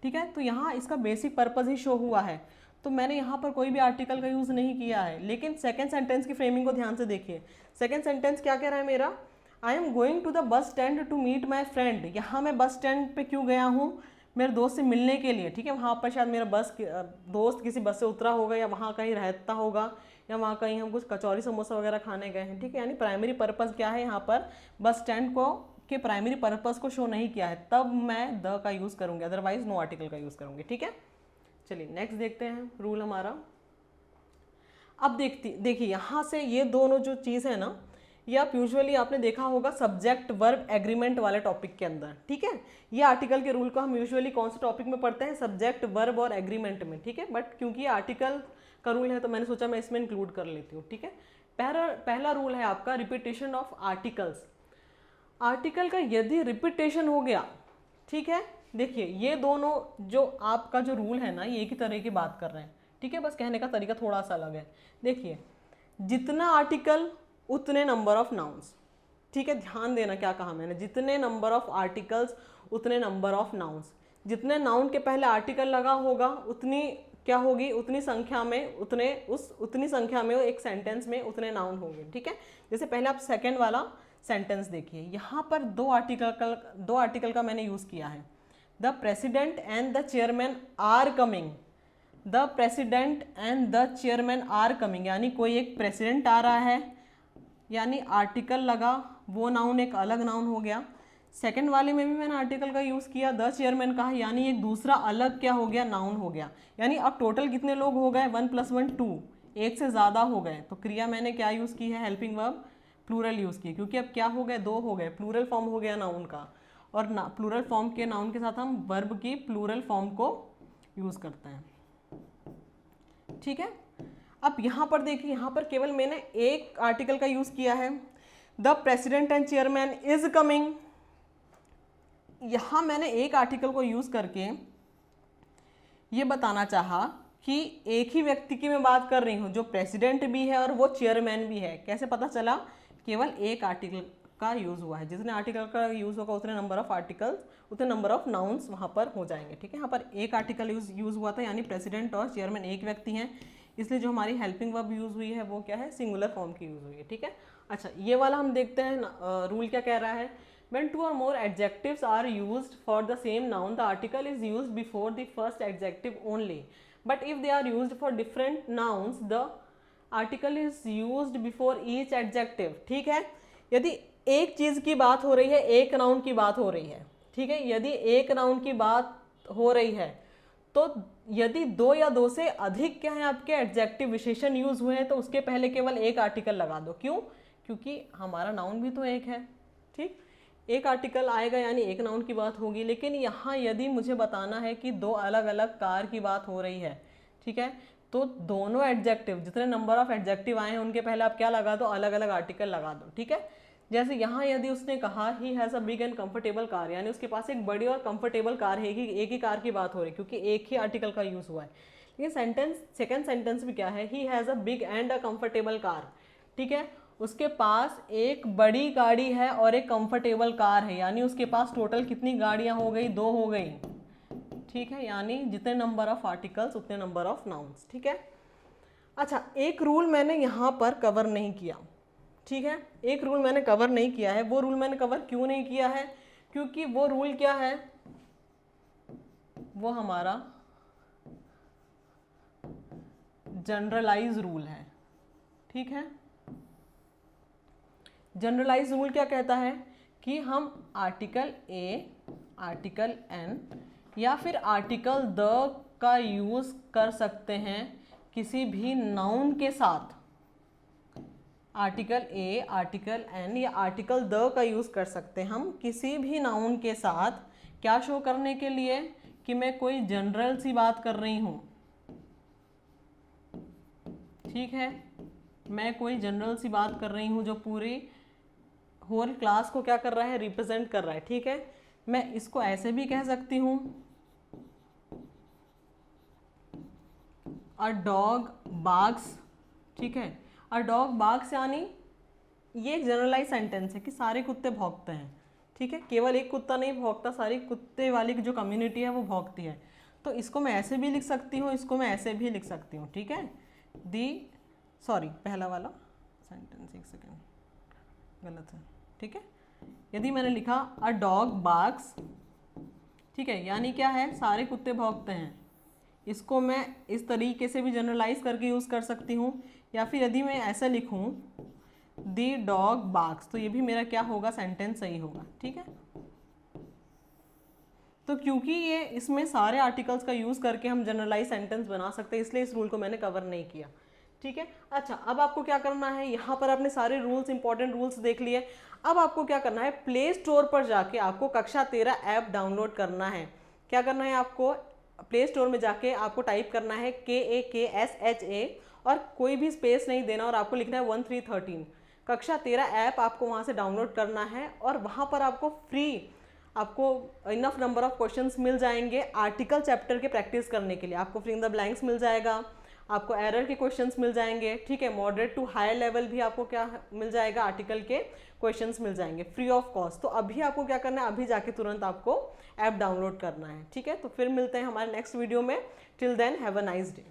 ठीक है। तो यहाँ इसका बेसिक पर्पस ही शो हुआ है, तो मैंने यहाँ पर कोई भी आर्टिकल का यूज़ नहीं किया है। लेकिन सेकंड सेंटेंस की फ्रेमिंग को ध्यान से देखिए। सेकंड सेंटेंस क्या कह रहा है मेरा, I am going to the bus stand to meet my friend. यहाँ मैं बस स्टैंड पे क्यों गया हूँ, मेरे दोस्त से मिलने के लिए, ठीक है। वहाँ पर शायद मेरा दोस्त किसी बस से उतरा होगा, या वहाँ कहीं रहता होगा, या वहाँ कहीं हम कुछ कचौरी समोसा वगैरह खाने गए हैं, ठीक है। यानी प्राइमरी पर्पस क्या है यहाँ पर, बस स्टैंड को के प्राइमरी पर्पस को शो नहीं किया है तब मैं द का यूज़ करूँगी, अदरवाइज नो आर्टिकल का यूज़ करूँगी। ठीक है, चलिए नेक्स्ट देखते हैं रूल हमारा। अब देखिए यहाँ से ये दोनों जो चीज़ है ना, ये आप यूजुअली आपने देखा होगा सब्जेक्ट वर्ब एग्रीमेंट वाले टॉपिक के अंदर। ठीक है, ये आर्टिकल के रूल को हम यूजुअली कौन से टॉपिक में पढ़ते हैं, सब्जेक्ट वर्ब और एग्रीमेंट में। ठीक है, बट क्योंकि ये आर्टिकल का रूल है तो मैंने सोचा मैं इसमें इंक्लूड कर लेती हूँ। ठीक है, पहला रूल है आपका रिपीटेशन ऑफ आर्टिकल्स। आर्टिकल का यदि रिपीटेशन हो गया, ठीक है, देखिए ये दोनों जो आपका जो रूल है ना, ये एक ही तरह की बात कर रहे हैं। ठीक है, बस कहने का तरीका थोड़ा सा अलग है। देखिए जितना आर्टिकल उतने नंबर ऑफ नाउन्स। ठीक है, ध्यान देना क्या कहा मैंने, जितने नंबर ऑफ आर्टिकल्स उतने नंबर ऑफ नाउन्स। जितने नाउन के पहले आर्टिकल लगा होगा उतनी क्या होगी, उतनी संख्या में उतनी संख्या में एक सेंटेंस में उतने नाउन होंगे। ठीक है, जैसे पहले आप सेकंड वाला सेंटेंस देखिए, यहाँ पर दो आर्टिकल का मैंने यूज़ किया है। The president and the chairman are coming. The president and the chairman are coming, यानी कोई एक प्रेसिडेंट आ रहा है, यानी आर्टिकल लगा, वो नाउन एक अलग नाउन हो गया। सेकंड वाले में भी मैंने आर्टिकल का यूज़ किया, द चेयरमैन का, यानी एक दूसरा अलग क्या हो गया, नाउन हो गया। यानी अब टोटल कितने लोग हो गए, 1 + 1 2, एक से ज़्यादा हो गए। तो क्रिया मैंने क्या यूज़ की है, हेल्पिंग वर्ब प्लूरल यूज़ की, क्योंकि अब क्या हो गए, 2 हो गए, प्लूरल फॉर्म हो गया नाउन का। और प्लूरल फॉर्म के नाउन के साथ हम वर्ब की प्लूरल फॉर्म को यूज़ करते हैं। ठीक है, अब यहाँ पर देखिए, यहाँ पर केवल मैंने एक आर्टिकल का यूज़ किया है, the president and chairman is coming. यहाँ मैंने एक आर्टिकल को यूज़ करके ये बताना चाहा कि एक ही व्यक्ति की मैं बात कर रही हूँ, जो प्रेसिडेंट भी है और वो चेयरमैन भी है। कैसे पता चला, केवल एक आर्टिकल का यूज़ हुआ है। जितने आर्टिकल का यूज़ होगा उतने नंबर ऑफ आर्टिकल्स उतने नंबर ऑफ नाउन्स वहाँ पर हो जाएंगे। ठीक है, यहाँ पर एक आर्टिकल यूज़ हुआ था, यानी प्रेसिडेंट और चेयरमैन एक व्यक्ति हैं, इसलिए जो हमारी हेल्पिंग वर्ब यूज़ हुई है वो क्या है, सिंगुलर फॉर्म की यूज़ हुई है। ठीक है, अच्छा ये वाला हम देखते हैं रूल क्या कह रहा है। When 2 or more adjectives are used for the same noun, the article is used before the first adjective only. But if they are used for different nouns, the article is used before each adjective. ठीक है, यदि एक चीज़ की बात हो रही है, एक नाउन की बात हो रही है, ठीक है, यदि एक नाउन की बात हो रही है, तो यदि 2 या 2 से अधिक क्या है आपके एडजेक्टिव विशेषण यूज हुए हैं, तो उसके पहले केवल एक आर्टिकल लगा दो। क्यों, क्योंकि हमारा नाउन भी तो एक है। ठीक, एक आर्टिकल आएगा यानी एक नाउन की बात होगी। लेकिन यहाँ यदि मुझे बताना है कि 2 अलग अलग कार की बात हो रही है, ठीक है, तो दोनों एडजेक्टिव, जितने नंबर ऑफ एडजेक्टिव आए हैं उनके पहले आप क्या लगा दो, अलग अलग आर्टिकल लगा दो। ठीक है, जैसे यहाँ यदि उसने कहा he has a big and comfortable car, यानी उसके पास एक बड़ी और कंफर्टेबल कार है, एक ही कार की बात हो रही है, क्योंकि एक ही आर्टिकल का यूज़ हुआ है। लेकिन सेकेंड सेंटेंस भी क्या है, he has a big and a comfortable car. ठीक है, उसके पास एक बड़ी गाड़ी है और एक कंफर्टेबल कार है, यानी उसके पास टोटल कितनी गाड़ियां हो गई, 2 हो गई। ठीक है, यानी जितने नंबर ऑफ आर्टिकल्स उतने नंबर ऑफ नाउन्स। ठीक है, अच्छा एक रूल मैंने यहाँ पर कवर नहीं किया। ठीक है, एक रूल मैंने कवर नहीं किया है। वो रूल मैंने कवर क्यों नहीं किया है, क्योंकि वो रूल क्या है, वो हमारा जनरलाइज रूल है। ठीक है, जनरलाइज रूल क्या कहता है कि हम आर्टिकल ए, आर्टिकल एन या फिर आर्टिकल द का यूज़ कर सकते हैं किसी भी नाउन के साथ। आर्टिकल ए, आर्टिकल एन या आर्टिकल द का यूज़ कर सकते हैं हम किसी भी नाउन के साथ, क्या शो करने के लिए कि मैं कोई जनरल सी बात कर रही हूँ। ठीक है, मैं कोई जनरल सी बात कर रही हूँ जो पूरी होल क्लास को क्या कर रहा है, रिप्रेजेंट कर रहा है। ठीक है, मैं इसको ऐसे भी कह सकती हूँ, अ डॉग बार्क्स। ठीक है, अ डॉग बार्क्स यानी ये एक जनरलाइज सेंटेंस है कि सारे कुत्ते भौंकते हैं। ठीक है, केवल एक कुत्ता नहीं भौंकता, सारी कुत्ते वाली जो कम्युनिटी है वो भौंकती है। तो इसको मैं ऐसे भी लिख सकती हूँ, इसको मैं ऐसे भी लिख सकती हूँ। ठीक है, पहला वाला सेंटेंस, एक सेकेंड गलत है। ठीक है, यदि मैंने लिखा अ डॉग बार्क्स, ठीक है, यानी क्या है, सारे कुत्ते भौंकते हैं। इसको मैं इस तरीके से भी जनरलाइज करके यूज़ कर सकती हूँ, या फिर यदि मैं ऐसा लिखूँ दी डॉग बार्क्स, तो ये भी मेरा क्या होगा, सेंटेंस सही होगा। ठीक है, तो क्योंकि ये इसमें सारे आर्टिकल्स का यूज़ करके हम जनरलाइज सेंटेंस बना सकते हैं, इसलिए इस रूल को मैंने कवर नहीं किया। ठीक है, अच्छा अब आपको क्या करना है, यहाँ पर आपने सारे रूल्स, इंपॉर्टेंट रूल्स देख लिए। अब आपको क्या करना है, प्ले स्टोर पर जाके आपको कक्षा 13 ऐप डाउनलोड करना है। क्या करना है आपको, प्ले स्टोर में जाके आपको टाइप करना है KAKSHA और कोई भी स्पेस नहीं देना, और आपको लिखना है 1313 कक्षा 13 ऐप आपको वहाँ से डाउनलोड करना है। और वहाँ पर आपको फ्री, आपको इनफ नंबर ऑफ क्वेश्चंस मिल जाएंगे आर्टिकल चैप्टर के प्रैक्टिस करने के लिए। आपको फिल इन द ब्लैंक्स मिल जाएगा, आपको एरर के क्वेश्चंस मिल जाएंगे। ठीक है, मॉडरेट टू हायर लेवल भी आपको क्या मिल जाएगा, आर्टिकल के क्वेश्चंस मिल जाएंगे फ्री ऑफ कॉस्ट। तो अभी आपको क्या करना है, अभी जाके तुरंत आपको ऐप डाउनलोड करना है। ठीक है, तो फिर मिलते हैं हमारे नेक्स्ट वीडियो में। Till then have a nice day.